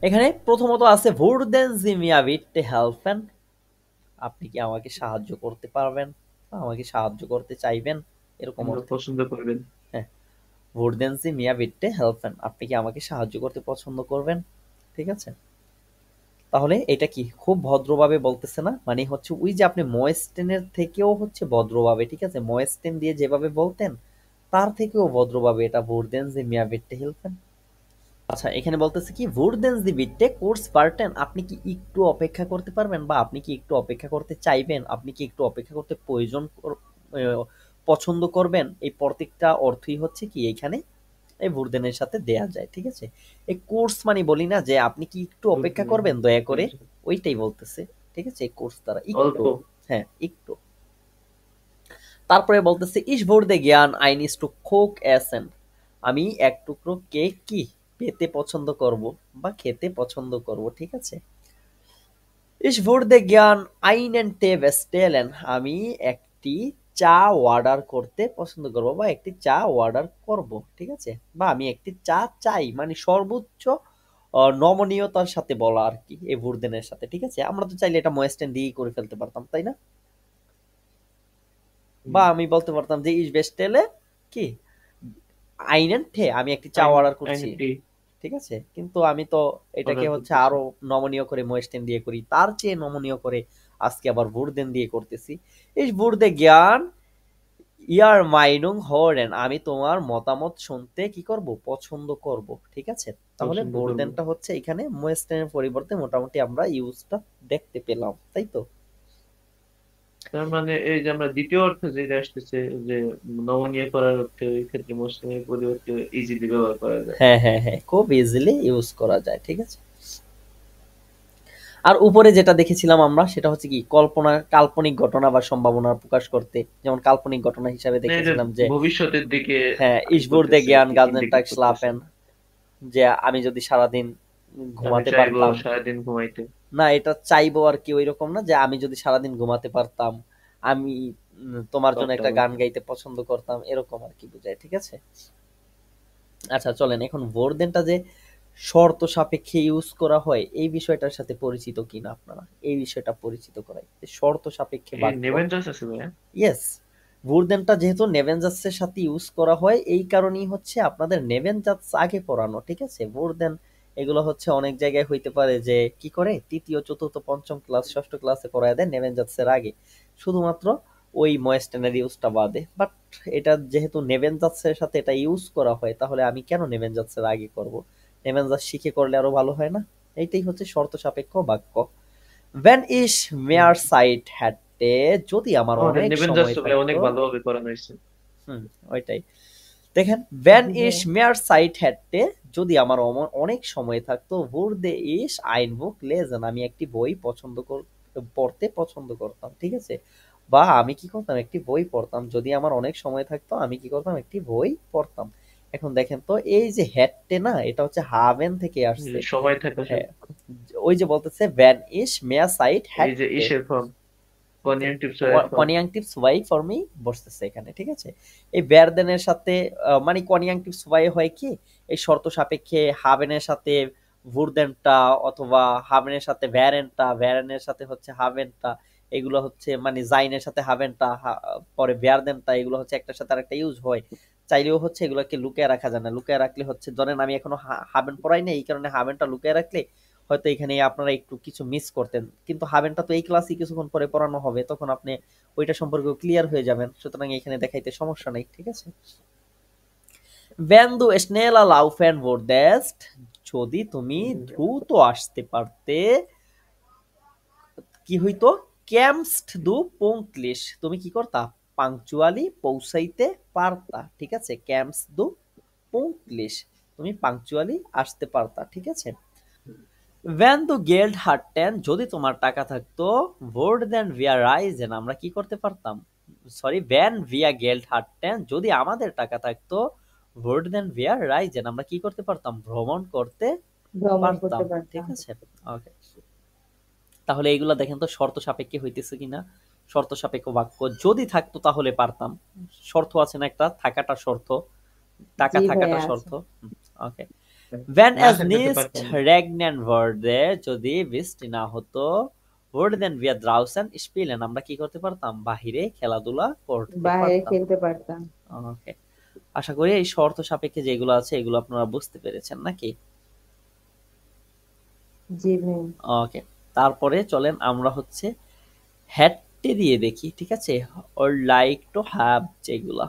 এখানে প্রথমত আছে ভুরদেন জিমিয়া বিটতে হেল্পেন, আপনি কি আমাকে সাহায্য করতে পারবেন, বা আমাকে সাহায্য করতে চাইবেন, এরকম আমরা অর্থে। পছন্দ করবেন। হ্যাঁ, würden Sie mir bitte helfen, আপনি কি আমাকে সাহায্য করতে পছন্দ করবেন, ঠিক আছে। তাহলে এটা কি খুব ভদ্রভাবে বলতেছে না, মানে হচ্ছে ওই যে আপনি ময়েস্টেনের থেকেও হচ্ছে ভদ্রভাবে, ঠিক আছে, ময়েস্টেন দিয়ে যেভাবে বলতেন তার থেকেও ভদ্রভাবে এটা würden Sie mir bitte helfen। আচ্ছা, এখানে বলতেছে কি würden Sie bitte kurz warten, আপনি কি একটু অপেক্ষা করতে পারবেন, বা আপনি কি একটু অপেক্ষা করতে চাইবেন, আপনি কি একটু অপেক্ষা করতে পছন্দ করবেন, এই প্রত্যেকটা অর্থই হচ্ছে কি এখানে এই ভুরদেনের সাথে দেয়া যায়, ঠিক আছে। এই কোর্স মানে বলি না যে আপনি কি একটু অপেক্ষা করবেন দয়া করে, ওইটাই বলতেছে, ঠিক আছে, এই কোর্স দ্বারা একটু। অল্প। হ্যাঁ, একটু। তারপরে বলতেছে ইস ভোর দে জ্ঞান আইনিস টু কোক এসেন, আমি এক টুকরো কেক কি পেতে পছন্দ করব, বা খেতে পছন্দ করব, ঠিক আছে। ইস ভোর দে জ্ঞান আইনেন টে বেস্টেলেন, আমি একটি চা অর্ডার করতে পছন্দ করব, বা একটি চা অর্ডার করব, ঠিক আছে। বা আমি একটি চা চাই, মানে সর্বোচ্চ নমনীয়তার সাথে বলা আর কি এই ভুরদেনের সাথে, ঠিক আছে। আমরা তো চাইলে এটা মোয়েস্টেন দিয়েই করে ফেলতে পারতাম, তাই না? বা আমি বলতে পারতাম যে ইস বেস্টেলে কি আইনেন টে, আমি একটি চা আইন অর্ডার আইন করছি, টি ঠিক আছে। কিন্তু আমি তো এটাকে অর্ডার হচ্ছে করতেছি। আরো নমনীয় করে মোয়েস্টেন দিয়ে করি, তার চেয়ে নমনীয় করে আজকে আবার ভুরদেন দিয়ে করতেছি। এই ভুরদে জ্ঞান ইয়ার মাইনুং হরেন, আমি তোমার মতামত শুনতে কি করব, পছন্দ করব, ঠিক আছে। তাহলে পছন্দ করবো। ভুরদেনটা হচ্ছে এখানে মোয়েস্টেনের পরিবর্তে মোটামুটি আমরা ইউজটা দেখতে পেলাম, তাই তো। তার মানে এই যে আমরা দ্বিতীয় অর্থে যেটা আসতেছে, যে নমনীয় করার অর্থে, ওই ক্ষেত্রে মুসলিমের পরিবর্তে ইজিলি ব্যবহার করা যায়। হ্যাঁ হ্যাঁ হ্যাঁ, খুব ইজিলি ইউজ করা যায়, ঠিক আছে। আর উপরে যেটা দেখেছিলাম আমরা সেটা হচ্ছে কি কাল্পনিক ঘটনা বা সম্ভাবনা প্রকাশ করতে, যেমন কাল্পনিক ঘটনা হিসাবে না, এটা দেখেছিলাম যে ভবিষ্যতের দিকে হ্যাঁ, ই ich würde করতেছে আর gern কি, ganzen Tag ইন্ডিকেট করতেছে। schlafen, যে আমি যদি সারাদিন আমি ঘুমাতে চাইবো পারতাম। সারাদিন ঘুমাইতে। না, এটা চাইবো আর কি ওইরকম না, যে আমি যদি সারাদিন ঘুমাতে পারতাম, আমি তোমার জন্য সবটা একটা গান বলতে। গাইতে পছন্দ করতাম, এরকম আর কি বোঝায়, ঠিক আছে। আচ্ছা, চলেন এখন ভোরদেনটা যে শর্ত সাপেক্ষে ইউজ করা হয় এই বিষয়টার সাথে পরিচিত কিনা আপনারা, এই বিষয়টা পরিচিত করাই যে শর্ত সাপেক্ষে এই বাক্য। নেভেন চাষ আছে ভাইয়া? ইয়েস, ভুরদেনটা যেহেতু নেভেনজাসের সাথে ইউজ করা হয় এই কারণেই হচ্ছে আপনাদের নেভেনজাস আগে পড়ানো, ঠিক আছে। ভুরদেন এগুলো হচ্ছে অনেক জায়গায় হইতে পারে যে কি করে তৃতীয় চতুর্থ পঞ্চম ক্লাস ষষ্ঠ ক্লাসে পড়ায় দেয় নেভেনজাসের আগে, শুধুমাত্র ওই ময়েস্টেনের ইউজটা বাদে। বাট এটা যেহেতু নেভেনজাসের সাথে এটা ইউজ করা হয়, তাহলে আমি কেন নেভেনজাসের আগে করব? নেভেনজাস শিখে করলে আরো ভালো হয় না? এইটাই হচ্ছে শর্ত সাপেক্ষ বাক্য। When is hmm. Mower site হ্যাটে, যদি আমার আমাদের অনেক নিবেন সময় ভাই অনেক থাকতো। ভালোভাবে করানো হয়েছে। হুম, ওইটাই। দেখেন, ভেন জি ইস ভাইয়া। মেয়ার সাইট হ্যাটে, যদি আমার অনেক সময় থাকতো, wurde ich ein Buch lesen, আমি একটি বই পড়তে পছন্দ করতাম, ঠিক আছে? বা আমি কি করতাম, একটি বই পড়তাম। যদি আমার অনেক সময় থাকতো আমি কি করতাম, একটি বই পড়তাম। এখন দেখেন তো, এই যে হ্যাটে না, এটা হচ্ছে হাভেন থেকে এই আসছে। যে সময় থাকা হ্যাঁ, ওই যে বলতেছে ভ্যান ইস মেয়ার সাইট এই যে হ্যাটে, ইসের ফর্ম, কনজাংটিভ এর ফর্ম। কনিয়াঙ্টিভস ওয়াই ফর মি বসতেছে এখানে, ঠিক আছে? এই বেরদেনের সাথে মানে কনিয়াঙ্টিভস ওয়াই হয় কি, এই শর্ত সাপেক্ষে হাভেনের সাথে ভুরদেনটা, অথবা হাভেনের সাথে ভ্যারেনটা, ভ্যারেনের সাথে হচ্ছে হাভেনটা, এগুলো হচ্ছে মানে জাইনের সাথে হাভেনটা, পরে ভ্যারদেনটা, এগুলো হচ্ছে একটার সাথে আরেকটা ইউজ হয়। চাইলেও হচ্ছে এগুলোকে লুকিয়ে রাখা যায় না। লুকিয়ে রাখলে হচ্ছে, ধরেন আমি এখনো হাভেন পড়াই না, এই কারণে হাভেনটা লুকিয়ে রাখলে হয়তো এখানে আপনারা একটু কিছু মিস করতেন, কিন্তু হাবেনটা তো এই ক্লাসই কিছুক্ষণ পরে পড়ানো হবে, তখন আপনি ওইটা সম্পর্কে ক্লিয়ার হয়ে যাবেন, সুতরাং এখানে দেখাইতে সমস্যা নেই, ঠিক আছে? Wenn du schneller laufen würdest, যদি তুমি দ্রুত আসতে পারতে, কি হইতো? ক্যামস্ট দু পঙ্কলিশ, তুমি কি করতা? পাংচুয়ালি পৌঁছাইতে পারতা, ঠিক আছে? ক্যামস দু পঙ্কলিশ, তুমি পাংচুয়ালি আসতে পারতা, ঠিক আছে? ভ্যান দু গেল্ড হারটেন, যদি তোমার টাকা থাকতো, ভোর দেন ভিয়া রাইজেন, আমরা কি করতে পারতাম? সরি, ভ্যান ভিয়া গেল্ড হারটেন, যদি আমাদের টাকা থাকতো, ভোর দেন ভিয়া রাইজেন, আমরা কি করতে পারতাম? ভ্রমণ করতে ভ্রমণ পারতাম, করতে ঠিক পারতাম। আছে? ওকে, তাহলে এইগুলা দেখেন তো শর্ত সাপেক্ষে হইতেছে কিনা। শর্ত সাপেক্ষ বাক্য, যদি থাকতো তাহলে পারতাম, শর্ত আছে না একটা, থাকাটা শর্ত, টাকা জি থাকাটা ভাইয়া আছে। শর্ত। ওকে, Wenn না es থাকলে তো nicht পারতাম না। regnen würde, যদি বৃষ্টি না হতো, würden wir draußen spielen, আমরা কি করতে পারতাম? বাহিরে খেলাধুলা করতে বাইরে পারতাম। খেলতে পারতাম। ওকে, আশা করি এই শর্ত সাপেক্ষে যেগুলো আছে এগুলো আপনারা বুঝতে পেরেছেন নাকি? জি ভাই। ওকে, তারপরে চলেন আমরা হচ্ছে হ্যাটটি দিয়ে দেখি, ঠিক আছে? or like to have, যেগুলা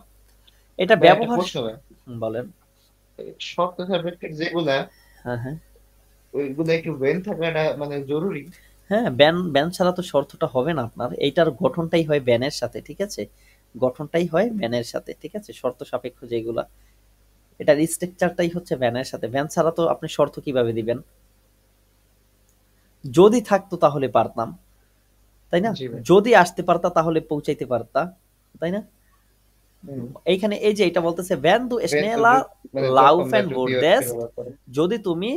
এটা ভাই একটা ব্যবহার। প্রশ্ন ভাই, বলেন। শর্ত সাপেক্ষে যেগুলা হ্যাঁ, হ্যাঁ, ওইগুলা একটু ওয়েন থাকাটা মানে জরুরি। হ্যাঁ, ব্যান ব্যান ছাড়া তো শর্তটা হবে না আপনার। এইটার গঠনটাই হয় ব্যানের সাথে, ঠিক আছে? গঠনটাই হয় ব্যানের সাথে, ঠিক আছে? শর্ত সাপেক্ষ যেগুলা, এটার স্ট্রাকচারটাই হচ্ছে ব্যানের সাথে। ব্যান ছাড়া তো আপনি শর্ত কিভাবে দিবেন? যদি থাকতো তাহলে পারতাম, তাই না? জি ভাই। যদি আসতে পারতা তাহলে পৌঁছাইতে পারতা, তাই না? হুম। এইখানে এই যে এটা বলতেছে ভ্যান দু ওয়েন তো স্নেলা মানে যখন বা লাউফেন যদি অর্থে ভোর্ডেস্ট, ব্যবহার করে। যদি তুমি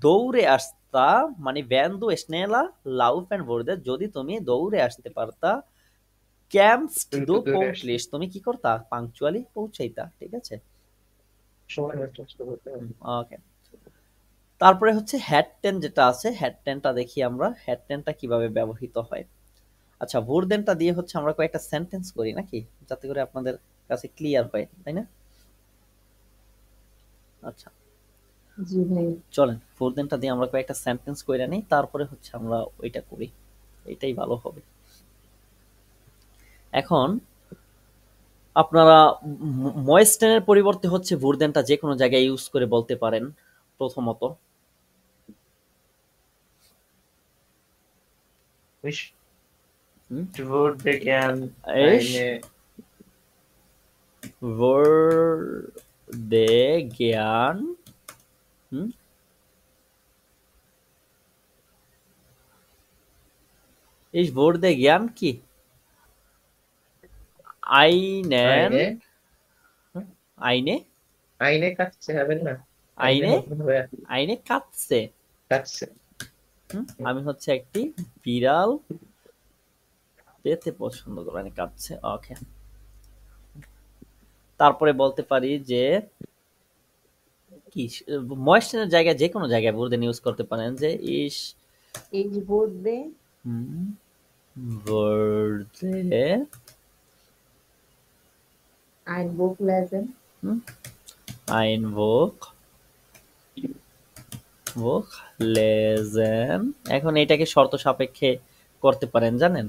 দৌড়ে আসতা, মানে ভ্যান দু স্নেলা লাউফেন ভোর্ডেস্ট, যদি তুমি দৌড়ে আসতে পারতা, ক্যাম্পস্ট দু দ্রুত দৌড়ে আসতে পঙ্কলিশ, তুমি কি করতা? পাংচুয়ালি পৌঁছাইতা, ঠিক আছে? সময় নষ্ট করতে হবে। ওকে, তারপরে হচ্ছে হ্যাড টেন যেটা আছে, হ্যাড টেনটা দেখি আমরা, হ্যাড টেনটা কিভাবে ব্যবহৃত হয়। আচ্ছা, ভোরদেনটা দিয়ে হচ্ছে আমরা কয়েকটা সেন্টেন্স করি নাকি, যাতে করে আপনাদের কাছে ক্লিয়ার হয়, তাই না? আচ্ছা, জি ভাই। চলেন ভোরদেনটা দিয়ে আমরা কয়েকটা সেন্টেন্স কইরা নিই, তারপরে হচ্ছে আমরা ওইটা করি, এটাই ভালো হবে। এখন আপনারা ময়েস্টেনের পরিবর্তে হচ্ছে ভোরদেনটা যে কোনো জায়গায় ইউজ করে বলতে পারেন। প্রথমত, Ich হুম, würde gern ich eine würde gern, হুম, ich würde gern কি? einen, eine eine, eine Katze haben না? eine eine, হবে eine Katze, Katze। আমি হচ্ছে একটি বিড়াল পেতে পছন্দ করি, মানে কাচ্ছে। ওকে, তারপরে বলতে পারি যে কি, ময়েস্টেনের জায়গায় যে কোনো জায়গায় বুরদেন ইউজ করতে পারেন, যে ইস Ich würde würde ein Buch lesen. ein Buch lesen, এখন এটাকে শর্ত সাপেক্ষে করতে পারেন, জানেন?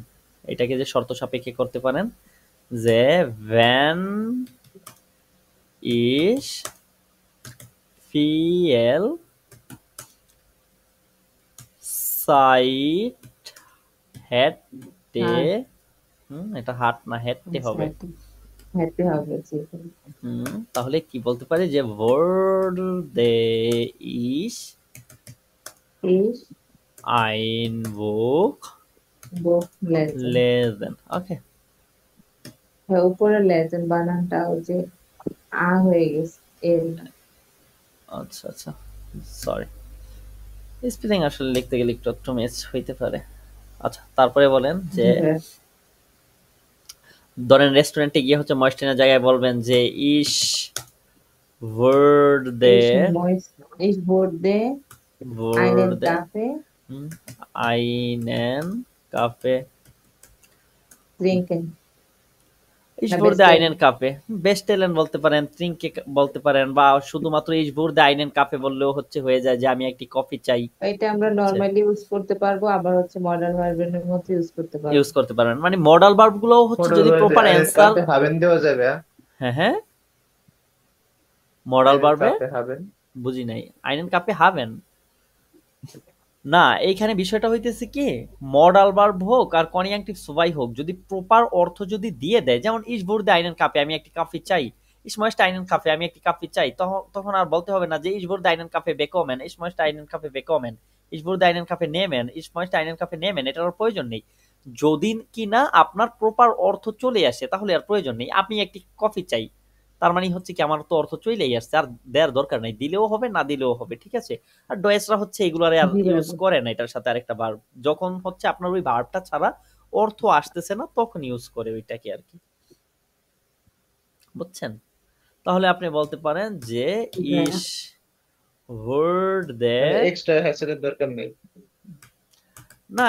এটাকে যে শর্ত সাপেক্ষে করতে পারেন যে when is feel sight হেডে হার্ট এটা হাট না হেডতে হবে। হ্যাপি হবে জি তাহলে কি বলতে পারি যে word দে is ইস ein Buch বুক লেজেন্ড lesen ওকে। হ্যাঁ উপরে লেজেন্ড বানানটা ওই যে আ হয়ে গেছে এল আচ্ছা আচ্ছা সরি, স্পেলিং আসলে লিখতে গেলে একটু মিস হইতে পারে। আচ্ছা তারপরে বলেন যে ধরেন রেস্টুরেন্টে গিয়ে হচ্ছে ময়েস্টিনের জায়গায় বলবেন যে ইস wurde Ich wurde einen wurde Kaffee einen Kaffee trinken. Ich না wurde bestellen. einen Kaffee bestellen বলতে পারেন, trinke বলতে পারেন, বা শুধুমাত্র ich wurde einen Kaffee বললেও হচ্ছে হয়ে যায় যে আমি একটি কফি চাই। এটা আমরা নরমালি ইউজ করতে পারবো, আবার হচ্ছে মডাল ভার্বের মধ্যে ইউজ করতে পারবো। ইউজ করতে পারেন মানে মডাল ভার্ব গুলো হচ্ছে যদি প্রপার অ্যানসার হাবেন দেওয়া যাবে। হ্যাঁ হ্যাঁ মডাল ভার্বে হাবেন বুঝি নাই einen Kaffee haben না, এইখানে বিষয়টা হইতেছে কি মডাল ভার্ব হোক আর কনজাংটিভ সবাই হোক যদি প্রপার অর্থ যদি দিয়ে দেয়, যেমন ich wurde einen Kaffee আমি একটি কফি চাই, ich möchte einen Kaffee আমি একটি কফি চাই, তখন আর বলতে হবে না যে ich wurde einen Kaffee bekommen, ich möchte einen Kaffee bekommen, ich wurde einen Kaffee nehmen, ich möchte einen Kaffee nehmen, এটার আর প্রয়োজন নেই। যদি কিনা আপনার প্রপার অর্থ চলে আসে তাহলে আর প্রয়োজন নেই। আপনি একটি কফি চাই তার মানে হচ্ছে কি আমার তো অর্থ চলেই আসছে, আর দেওয়ার দরকার নাই, দিলেও হবে না দিলেও হবে, ঠিক আছে। আর ডয়েসরা হচ্ছে এগুলারে আর ইউজ করে না এটার সাথে আরেকটা ভার্ব, যখন হচ্ছে আপনার ওই ভার্বটা ছাড়া অর্থ আসতেছে না তখন ইউজ করে ওইটাকে আর কি, বুঝছেন। তাহলে আপনি বলতে পারেন যে ইস ওয়ার্ড দে এক্সট্রা হ্যাসেলের দরকার নেই। না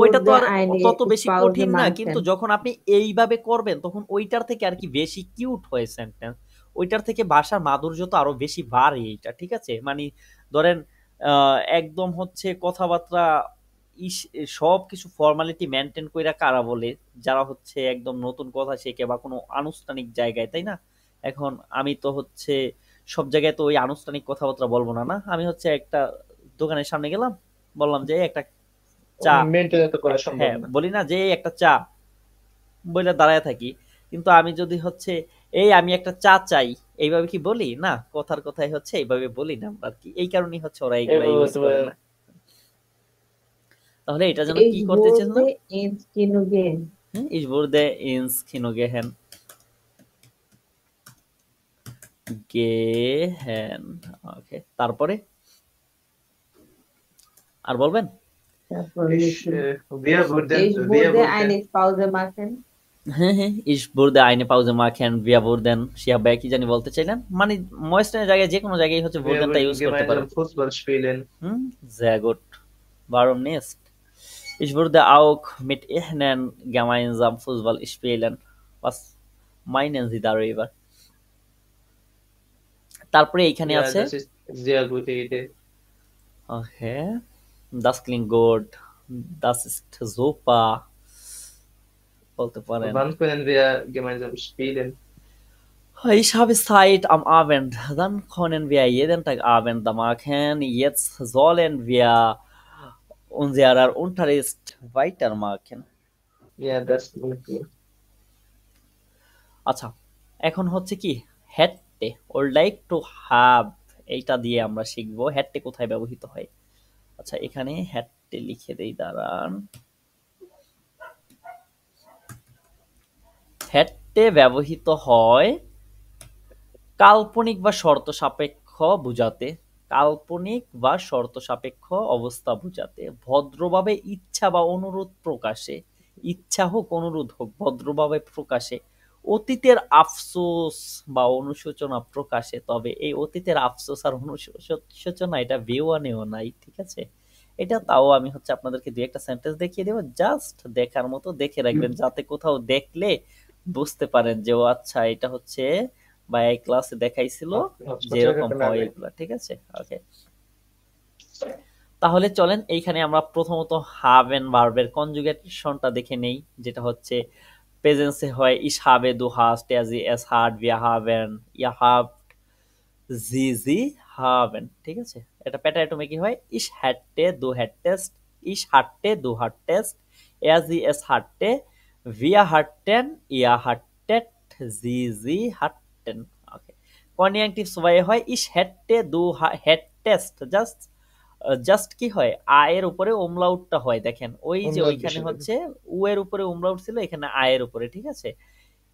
ওইটা তো আর তত বেশি কঠিন না, কিন্তু যখন আপনি এইভাবে করবেন তখন ওইটার থেকে আর কি বেশি কিউট হয় সেন্টেন্স, ওইটার থেকে ভাষার মাধুর্য তো আরো বেশি বাড়ে এইটা, ঠিক আছে। মানে ধরেন একদম হচ্ছে কথাবার্তা সব কিছু ফর্মালিটি মেনটেন কইরা কারা বলে, যারা হচ্ছে একদম নতুন কথা শেখে বা কোনো আনুষ্ঠানিক জায়গায়, তাই না। এখন আমি তো হচ্ছে সব জায়গায় তো ওই আনুষ্ঠানিক কথাবার্তা বলবো না, আমি হচ্ছে একটা দোকানের সামনে গেলাম বললাম যে একটা চা, হ্যাঁ বলি না যে একটা চা বলে দাঁড়ায় থাকি, কিন্তু আমি যদি হচ্ছে আমি একটা চা চাই এইভাবে কি বলি না, কথার কথাই হচ্ছে এইভাবে বলি না আর কি, এই কারণেই হচ্ছে ওরা এইগুলা ইউজ করে না। তাহলে এটা যেন কি করতে চান না, ich wurde ins Kino gehen ওকে। তারপরে আর বলবেন Ich wurde eine Pause machen. হ্যাঁ হ্যাঁ ich wurde eine Pause machen, wir wurden Shihab ভাই কি জানি বলতে চাইলেন, মানে ময়েস্টের জায়গায় যে কোনো জায়গায় হচ্ছে wurdenটা ইউজ করতে পারেন। ফুটবল স্পিলেন sehr gut, warum nicht, ich würde auch mit ihnen gemeinsam Fußball spielen, was meinen Sie darüber? তারপরে এইখানে আছে sehr gute Idee, okay das klingt gut, das ist super বলতে পারেন। wann können wir gemeinsam spielen? Ich habe Zeit am Abend, dann können wir jeden Tag Abend machen, jetzt sollen wir unseren Unterricht weitermachen. Ja, das klingt gut. আচ্ছা এখন হচ্ছে কি হ্যাটে or like to have এইটা দিয়ে আমরা শিখবো হ্যাটে কোথায় ব্যবহৃত হয়। আচ্ছা এখানে হ্যাটে লিখে দেই, দাঁড়ান। হ্যাটে ব্যবহৃত হয় কাল্পনিক বা শর্ত সাপেক্ষ বুঝাতে, কাল্পনিক বা শর্ত সাপেক্ষ অবস্থা বুঝাতে, ভদ্রভাবে ইচ্ছা বা অনুরোধ প্রকাশে, ইচ্ছা হোক অনুরোধ হোক ভদ্রভাবে প্রকাশে, অতীতের আফসোস বা অনুশোচনা প্রকাশে। তবে এই অতীতের আফসোস আর অনুশোচনা এটা B1-এও নাই, ঠিক আছে। এটা তাও আমি হচ্ছে আপনাদেরকে দুই একটা সেন্টেন্স দেখিয়ে দেবো, জাস্ট দেখার মতো দেখে রাখবেন যাতে কোথাও দেখলে বুঝতে পারেন যে ও আচ্ছা এটা হচ্ছে বা এই ক্লাসে দেখাইছিল যেরকম হয় এগুলা, ঠিক আছে। ওকে তাহলে চলেন এইখানে আমরা প্রথমত হাবেন ভার্বের কনজুগেশনটা দেখে নেই, যেটা হচ্ছে প্রেজেন্সে হয় ইস habe du hast er sie es hat wir haben ihr habt sie sie haben, ঠিক আছে। এটা প্যাটার্টমে কি হয় ich hätte du hättest ich hatte du hattest er sie es hatte wir hatten ihr hattet sie sie hatten। ওকে, conjunctive সবাই হয় ich hätte du hättest, just কি হয় আয়ের উপরে ওমলাউটটা হয়, দেখেন ওই যে umlaut ওইখানে বসে যাবে। হচ্ছে উ এর উপরে ওমলাউট ছিল, এখানে আয়ের উপরে, ঠিক আছে।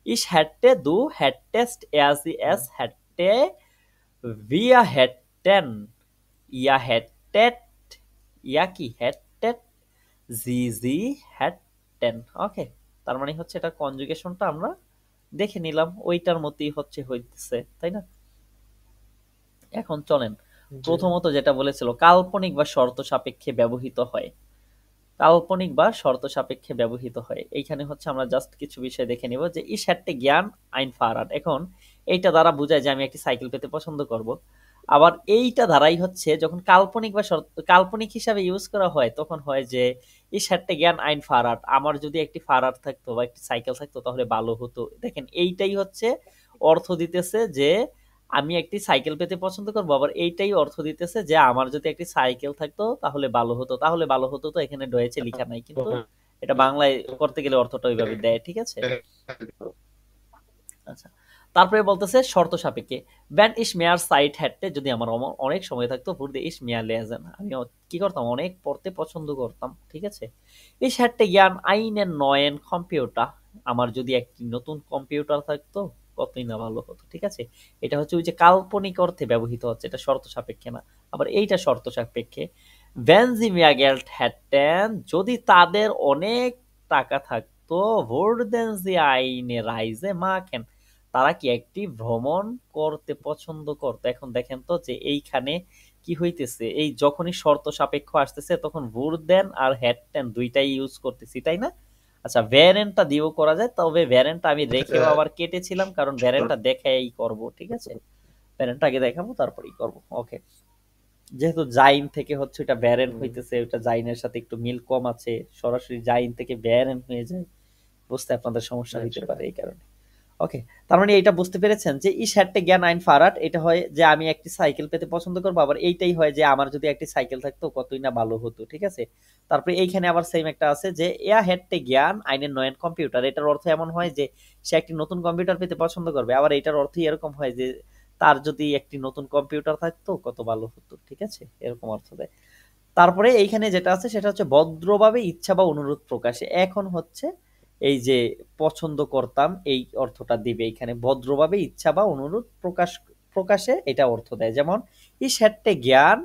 ich hätte du hättest er sie es hätte wir hätten ihr hättet ihr কি hättet sie sie hätten। ওকে, তার মানে হচ্ছে এটা কনজুগেশনটা আমরা দেখে নিলাম, ওইটার মতোই হচ্ছে হইতেছে, তাই না। এখন চলেন জি। প্রথমত যেটা বলেছিল কাল্পনিক বা শর্ত সাপেক্ষে ব্যবহৃত হয়, কাল্পনিক বা শর্ত সাপেক্ষে ব্যবহৃত হয়, এইখানে হচ্ছে আমরা জাস্ট কিছু বিষয় দেখে নিব যে ই সারটে জ্ঞান আইন ফারাট। এখন এইটা দ্বারা বোঝায় যে আমি একটি সাইকেল পেতে পছন্দ করব। আবার এইটা দ্বারাই হচ্ছে যখন কাল্পনিক বা কাল্পনিক হিসাবে ইউজ করা হয় তখন হয় যে ই সারটে জ্ঞান আইন ফারাট, আমার যদি একটি ফারাট থাকতো বা একটি সাইকেল থাকতো তাহলে ভালো হতো। দেখেন এইটাই হচ্ছে অর্থ দিতেছে যে আমি একটি সাইকেল পেতে পছন্দ করবো, আবার এইটাই অর্থ দিতেছে যে আমার যদি একটি সাইকেল থাকতো তাহলে ভালো হতো। তাহলে ভালো হতো তো এখানে রয়েছে লেখা নাই, কিন্তু এটা বাংলায় করতে গেলে অর্থটা ওইভাবে দেয়, ঠিক আছে। আচ্ছা, তারপরে বলতেছে শর্ত সাপেক্ষে ব্যান ইস মেয়ার সাইট হ্যাটে, যদি আমার অনেক সময় থাকতো ফুরদে ইস মেয়ার লেজেন, আমি কি করতাম অনেক পড়তে পছন্দ করতাম, ঠিক আছে। ইস হ্যাটে জ্ঞান আইনের নয়েন কম্পিউটার, আমার যদি একটি নতুন কম্পিউটার থাকতো কতই না ভালো হতো, ঠিক আছে। এটা হচ্ছে ওই যে কাল্পনিক অর্থে ব্যবহৃত হচ্ছে, এটা শর্ত সাপেক্ষে না। আবার এইটা শর্ত সাপেক্ষে ভ্যান জি মিয়া গেল্ট হ্যাটেন, যদি তাদের অনেক টাকা থাকতো ভোরদেন জি আইনে রাইজে মাখেন, তারা কি একটি ভ্রমণ করতে পছন্দ করতো। এখন দেখেন তো যে এইখানে কি হইতেছে, এই যখনই শর্ত সাপেক্ষ আসতেছে তখন ভুরদেন আর হ্যাটটেন দুইটাই ইউজ করতেছি, তাই না। আচ্ছা, ভ্যারেন্টটা দিয়েও করা যায়, তবে ভ্যারেন্টটা আমি রেখেও আবার কেটেছিলাম কারণ ভ্যারেন্টটা দেখাই করব, ঠিক আছে। ভ্যারেন্টটা আগে দেখাবো তারপরেই করব। ওকে, যেহেতু জাইন থেকে হচ্ছে এটা ভ্যারেন্ট হইতেছে, ওটা জাইনের সাথে একটু মিল কম আছে, সরাসরি জাইন থেকে ভ্যারেন্ট হয়ে যায়, বুঝতে আপনাদের সমস্যা হইতে পারে এই কারণে। ওকে, তার মানে এটা বুঝতে পেরেছেন যে ই সারটে জ্ঞান আইন ফারাট, এটা হয় যে আমি একটি সাইকেল পেতে পছন্দ করবো, আবার এইটাই হয় যে আমার যদি একটি সাইকেল থাকতো কতই না ভালো হতো, ঠিক আছে। তারপরে এইখানে আবার সেম একটা আছে যে এয়া হেডটে জ্ঞান আইনের নয়ন কম্পিউটার, এটার অর্থ এমন হয় যে সে একটি নতুন কম্পিউটার পেতে পছন্দ করবে, আবার এটার অর্থই এরকম হয় যে তার যদি একটি নতুন কম্পিউটার থাকতো কত ভালো হতো, ঠিক আছে, এরকম অর্থ দেয়। তারপরে এইখানে যেটা আছে সেটা হচ্ছে ভদ্রভাবে ইচ্ছা বা অনুরোধ প্রকাশে, এখন হচ্ছে এই যে পছন্দ করতাম এই অর্থটা দিবে এখানে, ভদ্রভাবে ইচ্ছা বা অনুরোধ প্রকাশে এটা অর্থ দেয়। যেমন ই শ্যাটে জ্ঞান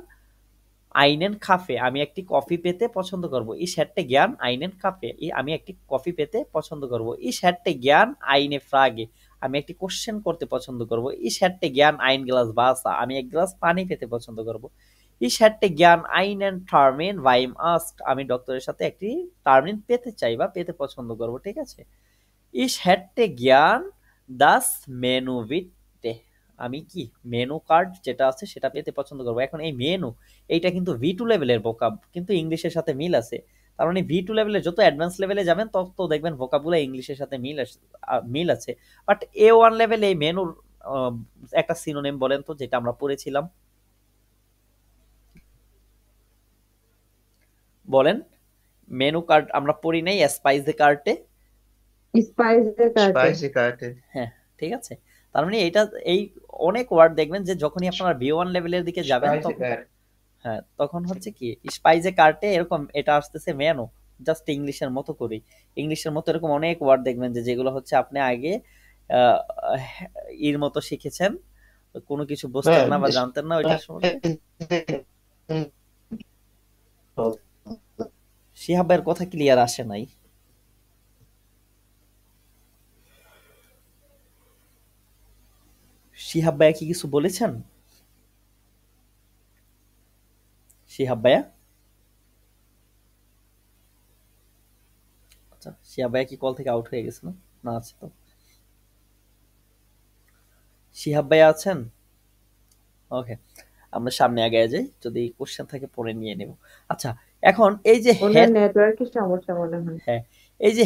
আইনেন কাফে, আমি একটি কফি পেতে পছন্দ করব। ই শ্যাটে জ্ঞান আইনেন কাফে, আমি একটি কফি পেতে পছন্দ করব। ই শ্যাটে জ্ঞান আইনে ফ্রাগে, আমি একটি কোশ্চেন করতে পছন্দ করব। ই শ্যাটে জ্ঞান আইন গ্লাস বাসা, আমি এক গ্লাস পানি পেতে পছন্দ করব। Ich hätte gern einen Termin beim Arzt, আমি ডক্টরের সাথে একটি টার্মিন পেতে চাই বা পেতে পছন্দ করব, ঠিক আছে। Ich hätte gern das Menü bitte, আমি কি মেনু কার্ড যেটা আছে সেটা পেতে পছন্দ করব। এখন এই মেনু এইটা কিন্তু V2 লেভেলের ভোকাব, কিন্তু ইংলিশের সাথে মিল আছে। তার মানে V2 লেভেলের যত অ্যাডভান্স লেভেলে যাবেন তত দেখবেন ভোকাবুলা ইংলিশের সাথে মিল আছে। বাট A1 লেভেলে এই মেনুর একটা সিনোনিম বলেন তো যেটা আমরা পড়েছিলাম, বলেন। মেনু কার্ড আমরা পড়ি নাই স্পাইস কার্টে, স্পাইসের কার্টে। স্পাইসি কাটে। হ্যাঁ, ঠিক আছে। তার মানে এইটা এই অনেক ওয়ার্ড দেখবেন যে যখনই আপনারা B1 লেভেলের দিকে যাবেন স্পাইসি তখন, কাট। হ্যাঁ, তখন হচ্ছে কি স্পাইসে কার্টে এরকম এটা আসতেছে মেনু, জাস্ট ইংলিশের মতো করি, ইংলিশের মতো এরকম অনেক ওয়ার্ড দেখবেন যে যেগুলো হচ্ছে আপনি আগে আহ, এর মতো শিখেছেন, কোনো কিছু বুঝতেন না বা জানতেন না ওইটার সম্বন্ধে। শিহাব ভাইয়ের কথা ক্লিয়ার আসে নাই। শিহাব ভাইয়া কি কিছু বলেছেন? শিহাব ভাইয়া, আচ্ছা, শিহাব ভাইয়া কি কল থেকে আউট হয়ে গেছে না? না, আছে তো। শিহাব ভাইয়া আছেন? ওকে, আমরা সামনে আগে যাই, যদি কোশ্চেন থাকে পরে নিয়ে নেব। আচ্ছা, এখন এই যে ওনার নেটওয়ার্কের সমস্যা মনে হয়। হ্যাঁ, এই যে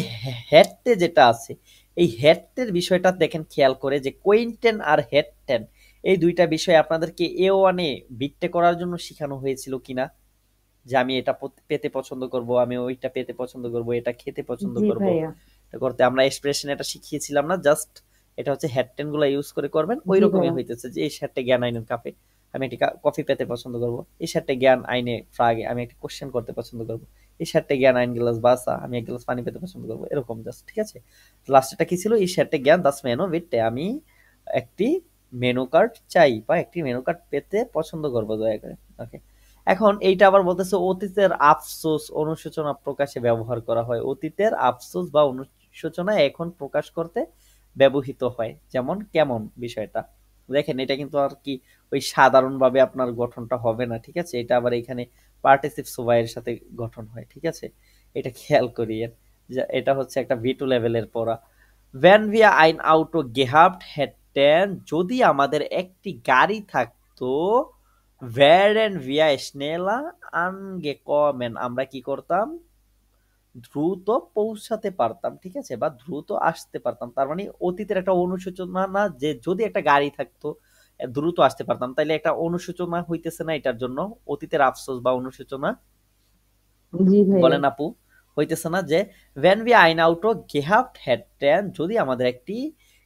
হেডটে যেটা আছে, এই হেডটের বিষয়টা দেখেন খেয়াল করে, যে কোইনটেন আর হেডটেন এই দুইটা বিষয় আপনাদেরকে A1-এ বিট্টে করার জন্য শেখানো হয়েছিল কিনা, যে আমি এটা পেতে পছন্দ করব, আমি ওইটা পেতে পছন্দ করব, এটা খেতে পছন্দ জি করব, ভাইয়া। এটা করতে আমরা এক্সপ্রেশন এটা শিখিয়েছিলাম না, জাস্ট এটা হচ্ছে হেডটেন গুলা ইউজ করে করবেন। ওই জি রকমই ভাইয়া। হইতেছে যে এই শার্টে জ্ঞান আইনের কাপে আমি একটি কফি পেতে পছন্দ করব, এই শার্টে জ্ঞান আইনে ফ্রাগে আমি একটি কোশ্চেন করতে পছন্দ করব, এই শার্টে জ্ঞান আইন গ্লাস বাসা আমি এক গ্লাস পানি পেতে পছন্দ করব, এরকম জাস্ট। ঠিক আছে, লাস্টটা কি ছিল, এই শার্টে জ্ঞান দাস মেনো বিটে আমি একটি মেনু কার্ড চাই বা একটি মেনু কার্ড পেতে পছন্দ করবো দয়া করে। ওকে, এখন এইটা আবার বলতেছে অতীতের আফসোস অনুশোচনা প্রকাশে ব্যবহার করা হয়, অতীতের আফসোস বা অনুশোচনা এখন প্রকাশ করতে ব্যবহৃত হয়। যেমন কেমন বিষয়টা দেখেন, এটা কিন্তু আর কি ওই সাধারণভাবে আপনার গঠনটা হবে না। ঠিক আছে, এটা আবার এখানে পার্টিসিপ সুবাইয়ের সাথে গঠন হয়। ঠিক আছে, এটা খেয়াল করিয়েন, এটা হচ্ছে একটা V2 লেভেলের পড়া। ভ্যান ভিয়া আইন আউটো গেহাব্ট হ্যাটেন, যদি আমাদের একটি গাড়ি থাকতো, ভ্যারেন ভিয়া স্নেলা আনগেকমেন, আমরা কি করতাম, দ্রুত পৌঁছাতে পারতাম। ঠিক আছে, বা দ্রুত আসতে পারতাম। তার মানে অতীতের একটা অনুশোচনা না, যে যদি একটা গাড়ি থাকতো দ্রুত আসতে পারতাম, তাইলে একটা অনুশোচনা হইতেছে না এটার জন্য, অতীতের আফসোস বা অনুশোচনা জি ভাইয়া। বলেন আপু, হইতেছে না, যে ভ্যান ভি আইন আউটো গেহাব্ট হ্যাটেন, যদি আমাদের একটি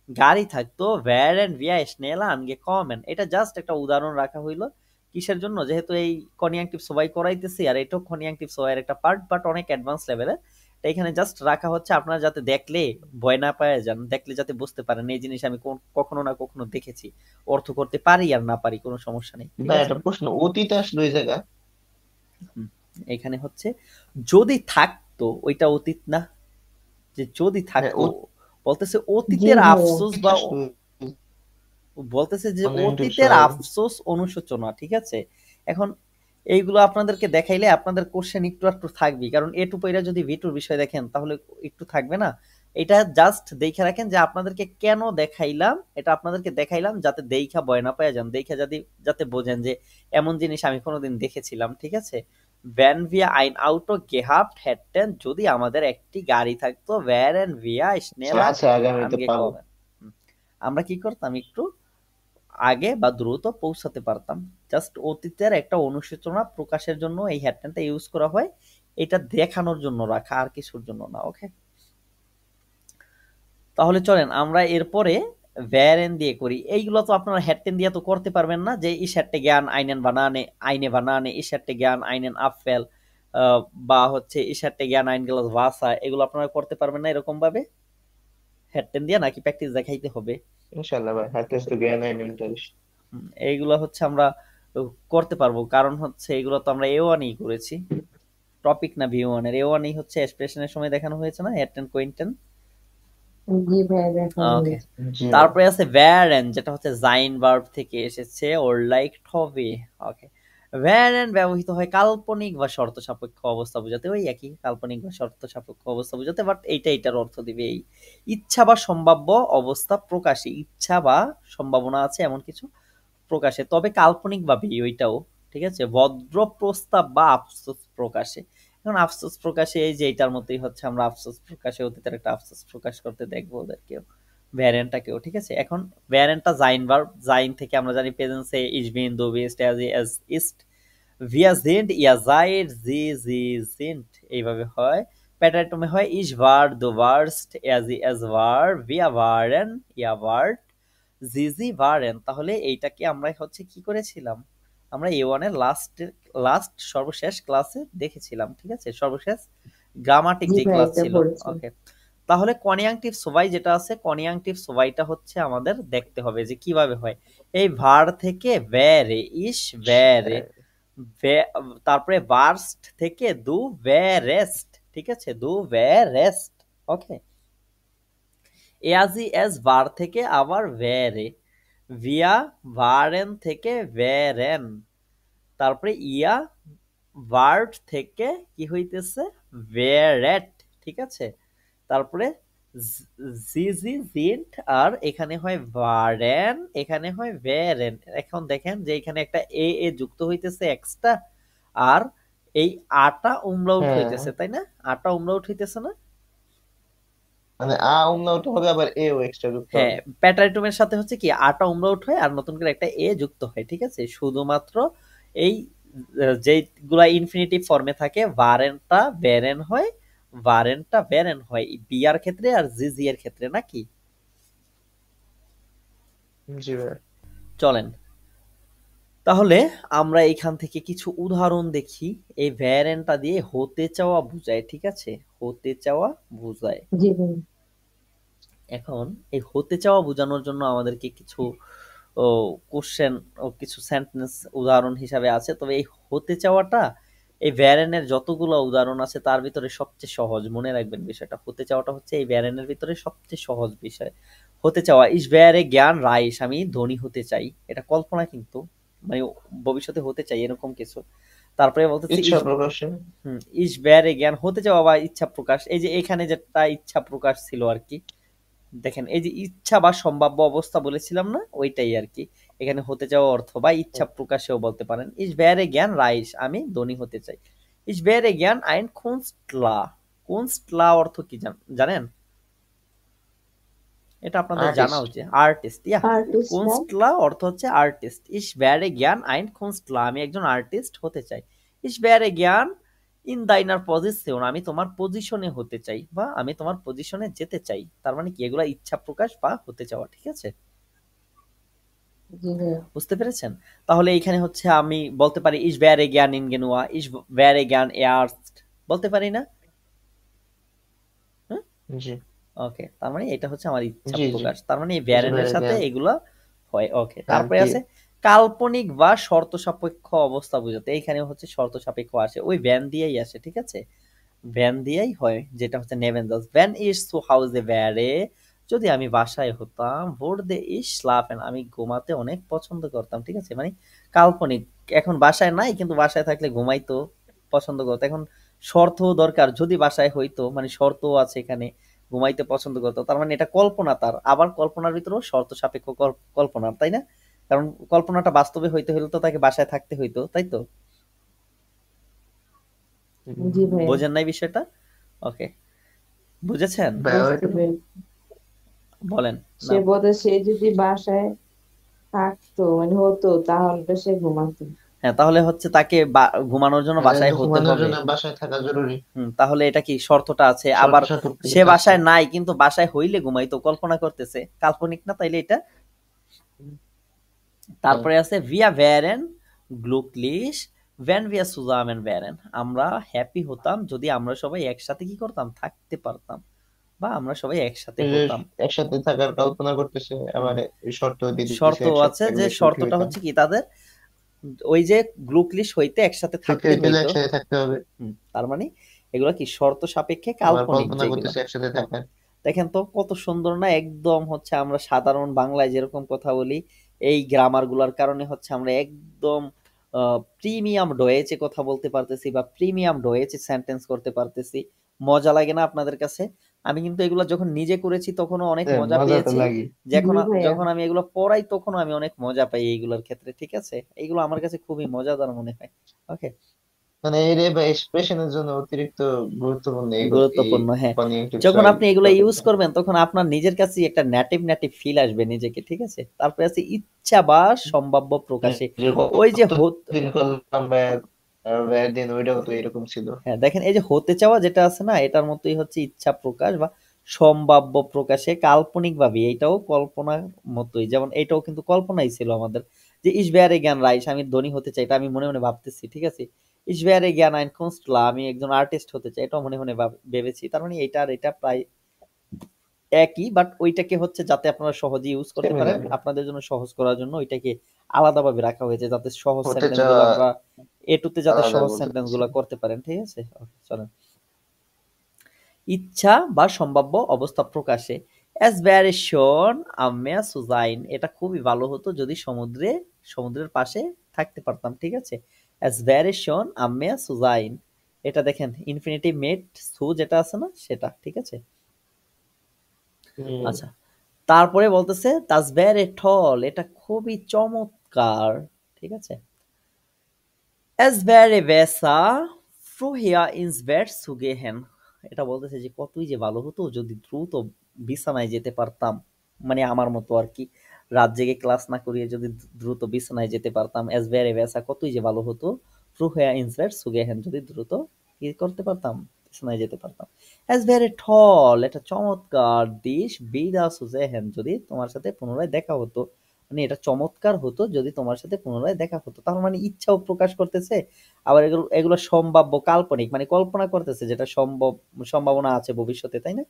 গাড়ি থাকতো, ভ্যারেন ভিয়া স্নেলা আনগে কমেন, এটা জাস্ট একটা উদাহরণ রাখা হইলো কিসের জন্য, যেহেতু এই কনিয়াঙ্কটিভ সবাই করাইতেছি আর এটাও কনিয়াঙ্কটিভ সবাই একটা পার্ট, বাট অনেক অ্যাডভান্স লেভেলের। এখানে জাস্ট রাখা হচ্ছে আপনারা যাতে দেখলে ভয় না পায় যান, দেখলে যাতে বুঝতে পারেন এই জিনিস আমি কখনো না কখনো দেখেছি, অর্থ করতে পারি আর না পারি কোনো সমস্যা নেই। ঠিক ভাই আছে, একটা প্রশ্ন, অতীত আসলো ওই জায়গা? হুম, এখানে হচ্ছে যদি থাকতো, ওইটা অতীত না, যে যদি হ্যাঁ, থাকতো, বলতেছে জি অতীতের ভাইয়া। আফসোস অতীত বা আসলো বলতেছে যে কনেক্টিভ অতীতের সবাই। আফসোস অনুশোচনা। ঠিক আছে, এখন এইগুলো আপনাদেরকে দেখাইলে আপনাদের কোশ্চেন একটু একটু থাকবে, কারণ এটু পইরা যদি V2 বিষয় দেখেন তাহলে একটু থাকবে না। এটা জাস্ট দেখে রাখেন যে আপনাদেরকে কেন দেখাইলাম, এটা আপনাদেরকে দেখাইলাম যাতে দেখা ভয় না পাওয়া যান, দেখা যাতে বোঝেন যে এমন জিনিস আমি কোনোদিন দেখেছিলাম। ঠিক আছে, ভ্যান ভিয়া আইন আউটো গেহাব্ট হ্যাটেন, যদি আমাদের একটি গাড়ি থাকতো, ভ্যারেন ভিয়া স্নেলা আচ্ছা, আগামীতে আনগে পাবো। কমেন, আমরা কি করতাম, একটু আগে বা দ্রুত পৌঁছাতে পারতাম। জাস্ট অতীতের একটা অনুশোচনা প্রকাশের জন্য এই হ্যাডটেনটা ইউজ করা হয়, এটা দেখানোর জন্য রাখা, আর কিছুর জন্য না। ওকে, তাহলে চলেন আমরা এরপরে ভ্যারেন দিয়ে করি। এইগুলো তো আপনারা হ্যাডটেন দিয়ে তো করতে পারবেন না, যে ইস হ্যাটে জ্ঞান আইনেন বানানে আইনে বানানে, ইস হ্যাটে জ্ঞান আইনেন আপফেল, বা হচ্ছে ইস হ্যাটে জ্ঞান আইন গ্লাস ভাষা, এগুলো আপনারা করতে পারবেন না এরকম ভাবে হ্যাডটেন দিয়ে, নাকি প্র্যাকটিস দেখাইতে হবে। ইনশাল্লাহ ভাই, হাতে তো জ্ঞান নাই ইন্টারেস্ট। এইগুলো হচ্ছে আমরা করতে পারবো, কারণ হচ্ছে এগুলো তো আমরা A1-ই করেছি, টপিক না V1 এর। A1-ই হচ্ছে এক্সপ্রেশনের সময় দেখানো হয়েছে না, হেড টেন কোইনটেন। জি ভাইয়া, দেখা ওকে, হয়েছে। জি ভাই। তারপরে আছে ভ্যারেন, যেটা হচ্ছে জাইন ভার্ব থেকে এসেছে, ওর লাইক হবে। ওকে, ভ্যারেন ব্যবহৃত হয় কাল্পনিক বা শর্ত সাপেক্ষ অবস্থা বোঝাতে, ওই একই কাল্পনিক বা শর্ত সাপেক্ষ অবস্থা বোঝাতে, বাট এইটার অর্থ দিবে এই ইচ্ছা বা সম্ভাব্য অবস্থা প্রকাশে, ইচ্ছা বা সম্ভাবনা আছে এমন কিছু প্রকাশে, তবে কাল্পনিক ভাবে ওইটাও। ঠিক আছে, ভদ্র প্রস্তাব বা আফসোস প্রকাশে। এখন আফসোস প্রকাশে এই যে এটার মতোই হচ্ছে, আমরা আফসোস প্রকাশে অতীতের একটা আফসোস প্রকাশ করতে দেখবো ওদেরকেও, ভ্যারিয়েন্টটাকেও। ঠিক আছে, এখন ভ্যারিয়েন্টটা জাইন ভার্ব, জাইন থেকে আমরা জানি প্রেজেন্সে ইজ বিন দো বিস্ট এজ ইস্ট wir sind ihr seid sie sind, এইভাবে হয়। প্যাটার্টমে হয় ich war du warst sie es war wir waren ihr wart sie waren। তাহলে এইটাকে আমরা হচ্ছে কি করেছিলাম, আমরা A1 এর লাস্ট সর্বশেষ ক্লাসে দেখেছিলাম। ঠিক আছে, সর্বশেষ গ্রামাটিক জি যে ভাইয়া, ক্লাস এটা ছিল। পড়েছি। ওকে, তাহলে কনিয়াঙ্কটিভ সবাই যেটা আছে, কনিয়াঙ্কটিভ সবাইটা হচ্ছে আমাদের দেখতে হবে যে কিভাবে হয়। এই ভার থেকে ভ্যারে ইস ভ্যারে, তারপরে বার্স্ট থেকে দু ভ্যারেস্ট। ঠিক আছে, দু ভ্যারেস্ট। ওকে, এয়াজি এস বার থেকে আবার ভ্যারে, ভিয়া ভারেন থেকে ভ্যারেন, তারপরে ইয়া ভার্ট থেকে কি হইতেছে ভ্যারেট। ঠিক আছে, তারপরে জিজি জিন্ট, আর এখানে হয় ভারেন, এখানে হয় ভেরেন। এখন দেখেন যে এখানে একটা এ এ যুক্ত হইতেছে এক্সট্রা, আর এই আটা উমলাউট হ্যাঁ, হইতেছে, তাই না? আটা উমলাউট হইতেছে না? মানে উন্নত হবে, আবার ও এক্সট্রা যুক্ত হ্যাঁ, হবে। প্যাটাইটোমের সাথে হচ্ছে কি আটা উমলাউট হয় আর নতুন করে একটা এ যুক্ত হয়, ঠিক আছে? শুধুমাত্র এই যেগুলা ইনফিনিটিভ ফর্মে থাকে, ভারেনটা ভেরেন হয়, ভারেনটা ভেরেন হয় বিয়ার ক্ষেত্রে আর জিজি এর ক্ষেত্রে, নাকি? জি ভাই। চলেন তাহলে আমরা এখান থেকে কিছু উদাহরণ দেখি। এই ভ্যারেন্টটা দিয়ে হতে চাওয়া বোঝায়, ঠিক আছে? হতে চাওয়া বোঝায়। জি ভাই। এখন এই হতে চাওয়া বোঝানোর জন্য আমাদেরকে কিছু ও কোশ্চেন ও কিছু সেন্টেন্স উদাহরণ হিসাবে আছে। তবে এই হতে চাওয়াটা এই ভ্যারেনের যতগুলো উদাহরণ আছে তার ভিতরে সবচেয়ে সহজ। মনে রাখবেন বিষয়টা, হতে চাওয়াটা হচ্ছে এই ভ্যারেনের ভিতরে সবচেয়ে সহজ বিষয়। হতে চাওয়া ইস ভ্যারে জ্ঞান রাইস, আমি ধনী হতে চাই। এটা কল্পনা, কিন্তু মানে ভবিষ্যতে হতে চাই এরকম কিছু। তারপরে বলতেছে ইচ্ছা ইস, প্রকাশে। ইস ভ্যারে জ্ঞান হতে চাওয়া বা ইচ্ছা প্রকাশ। এই যে এখানে যেটা ইচ্ছা প্রকাশ ছিল আর কি, দেখেন এই যে ইচ্ছা বা সম্ভাব্য অবস্থা বলেছিলাম না, ওইটাই আর কি। এখানে হতে চাওয়া অর্থ বা ইচ্ছা প্রকাশেও বলতে পারেন। ইস ভ্যারে জ্ঞান রাইস, আমি ধনী হতে চাই। ইস ভ্যারে জ্ঞান আইন কুনস্টলা। কুনস্টলা অর্থ কি জানেন? এটা আপনাদের জানা আর্টিস্ট। উচিত। আর্টিস্ট, ইয়া। আর্টিস্ট না? কুনস্টলা অর্থ হচ্ছে আর্টিস্ট। ইস ভ্যারে জ্ঞান আইন কুনস্টলা, আমি একজন আর্টিস্ট হতে চাই। ইস ভ্যারে জ্ঞান ইন দাইনার পজিশন, আমি তোমার পজিশনে হতে চাই বা আমি তোমার পজিশনে যেতে চাই। তার মানে কি, এগুলা ইচ্ছা প্রকাশ বা হতে চাওয়া, ঠিক আছে? জি ভাই। বুঝতে পেরেছেন? তাহলে এইখানে হচ্ছে আমি বলতে পারি ইস ভ্যারে জ্ঞান ইন গেনুয়া, ইস ভ্যারে জ্ঞান এয়ার্স্ট, বলতে পারি না? হুম? জি ওকে, তার মানে এটা হচ্ছে আমার ইচ্ছা জি জি। প্রকাশ। তার মানে এই ইস ভ্যারেনের ভেরি সাথে জ্ঞান এগুলা হয়। ওকে, তারপরে শান্তি। আছে কাল্পনিক বা শর্ত সাপেক্ষ অবস্থা বোঝাতে। এইখানে হচ্ছে শর্ত সাপেক্ষ আসে, ওই ভ্যান দিয়েই আসে, ঠিক আছে? ভ্যান দিয়েই হয়, যেটা হচ্ছে নেভেন দাস ভ্যান ইস সো হাউসে ভ্যারে, যদি আমি বাসায় হতাম, ভোর দে ইস স্লাফেন, আমি ঘুমাতে অনেক পছন্দ করতাম, ঠিক আছে? মানে কাল্পনিক। এখন বাসায় নাই, কিন্তু বাসায় থাকলে ঘুমাইতো পছন্দ করতো। এখন শর্ত দরকার, যদি বাসায় হইতো, মানে শর্ত আছে এখানে, ঘুমাইতে পছন্দ করতো। তার মানে এটা কল্পনা তার, আবার কল্পনার ভিতরেও শর্ত সাপেক্ষ কল্পনা, তাই না? কারণ কল্পনাটা বাস্তবে হইতে হলে তো তাকে বাসায় থাকতে হইতো, তাই তো? জি ভাইয়া। বোঝেন নাই বিষয়টা? ওকে, বুঝেছেন? বুঝতে বায়োমেট্রিক। পেরেছি। বলেন সে না। বোধহয় সে যদি বাসায় থাকতো মানে হতো তাহলে সে ঘুমাতো। হ্যাঁ, তাহলে হচ্ছে তাকে ঘুমানোর জন্য বাসায় হতে ঘুমানোর হবে। জন্য বাসায় থাকা জরুরি। তাহলে এটা কি শর্তটা আছে? শর্ত আবার সাপেক্ষে সে কাজটা। বাসায় নাই, কিন্তু বাসায় হইলে ঘুমাইতো, কল্পনা করতেছে, কাল্পনিক না তাইলে এটা? হ্যাঁ। তারপরে আছে ভিয়া ভ্যারেন গ্লুকলিশ ভ্যান ভিয়া সুজামেন ভ্যারেন, আমরা হ্যাপি হতাম যদি আমরা সবাই একসাথে কি করতাম, থাকতে পারতাম, বা আমরা সবাই একসাথে এই যে হতাম। একসাথে থাকার কল্পনা করতেছে, হুম, আবার এই শর্ত দিয়ে দিতেছে শর্ত একসাথে আছে, থাকলে যে সুখী শর্তটা হইতাম। হচ্ছে কি তাদের, ওই যে গ্লুকলিশ হইতে একসাথে সুখী থাকতে হইতে হলে হইতো। একসাথে থাকতে হবে। তার মানে এগুলো কি শর্ত সাপেক্ষে আবার কাল্পনিক কল্পনা যেগুলা। করতেছে একসাথে থাকার। দেখেন তো কত সুন্দর না, একদম হচ্ছে আমরা সাধারণ বাংলায় যেরকম কথা বলি, এই গ্রামার গুলার কারণে হচ্ছে আমরা একদম প্রিমিয়াম ডয়েচে কথা বলতে পারতেছি বা প্রিমিয়াম ডয়েচে সেন্টেন্স করতে পারতেছি। মজা লাগে না আপনাদের কাছে? আমি কিন্তু এগুলো যখন নিজে করেছি তখনও অনেক মজা মজা তো পেয়েছি। লাগে। যখন জি ভাইয়া। যখন আমি এগুলো পড়াই তখনও আমি অনেক মজা পাই এইগুলোর ক্ষেত্রে, ঠিক আছে? এইগুলো আমার কাছে খুবই মজাদার মনে হয়। ওকে, মানে এই রে বা এক্সপ্রেশনের জন্য অতিরিক্ত গুরুত্বপূর্ণ এই গুরুত্বপূর্ণ, হ্যাঁ। কনজাংটিভ যখন সহায়ক আপনি এগুলো ইউজ টপিকটা। করবেন তখন আপনার নিজের কাছে একটা নেটিভ নেটিভ ফিল আসবে নিজেকে, ঠিক আছে? তারপরে আছে ইচ্ছা বা সম্ভাব্য প্রকাশে। যে ওই যে কতদিন করলাম দিন, ওইটাও তো এরকম ছিল। হ্যাঁ, দেখেন এই যে হতে চাওয়া যেটা আছে না, এটার মতোই হচ্ছে ইচ্ছা প্রকাশ বা সম্ভাব্য প্রকাশে কাল্পনিক ভাবে, এটাও কল্পনার মতোই। যেমন এটাও কিন্তু কল্পনাই ছিল আমাদের, যে ইসবেয়ারে জ্ঞান রাইস, আমি ধনী হতে চাই, এটা আমি মনে মনে ভাবতেছি, ঠিক আছে? ইসবেয়ারে জ্ঞান আইন কুনস্টলা, আমি একজন আর্টিস্ট হতে চাই, এটাও মনে মনে ভেবেছি। তার মানে এটা আর এটা প্রায় একই, বাট ওইটাকে হচ্ছে যাতে আপনারা সহজে ইউজ করতে সেমই পারেন, লাগে। আপনাদের জন্য সহজ করার জন্য ওইটাকে আলাদাভাবে রাখা হয়েছে, যাতে সহজ হতে সেন্টেন্স গুলো চাওয়া আপনারা এটুতে যাতে আলাদা সহজ বলতে সেন্টেন্স চাচ্ছি। গুলো করতে পারেন, ঠিক আছে? Okay, চলেন। ইচ্ছা বা সম্ভাব্য অবস্থা প্রকাশে অ্যাজ ভ্যারিয়েশন আম্মে সুজাইন, এটা খুবই ভালো হতো যদি সমুদ্রের পাশে থাকতে পারতাম, ঠিক আছে? অ্যাজ ভ্যারিয়েশন আম্মে সুজাইন, এটা দেখেন ইনফিনিটিভ মেট সু যেটা আছে না সেটা, ঠিক আছে? আচ্ছা, তারপরে বলতেছে das wäre toll, এটা খুবই চমৎকার, ঠিক আছে। es wäre besser früher ins Bett zu gehen, এটা বলতেছে যে কতই যে ভালো হতো যদি দ্রুত বিছানায় যেতে পারতাম, মানে আমার মতো আর কি, রাত জেগে ক্লাস না করিয়ে যদি দ্রুত বিছানায় যেতে পারতাম। es wäre besser, কতই যে ভালো হতো, früher ins Bett zu gehen, যদি দ্রুত কি করতে পারতাম, বিছানায় যেতে পারতাম। es wäre toll, এটা চমৎকার, dich wieder zu sehen, যদি তোমার সাথে পুনরায় দেখা হতো, মানে এটা চমৎকার হতো যদি তোমার সাথে পুনরায় দেখা হতো। তার মানে ইচ্ছাও প্রকাশ করতেছে, আবার এগুলো এগুলো সম্ভাব্য, কাল্পনিক, মানে কল্পনা করতেছে যেটা সম্ভাবনা আছে ভবিষ্যতে, তাই না?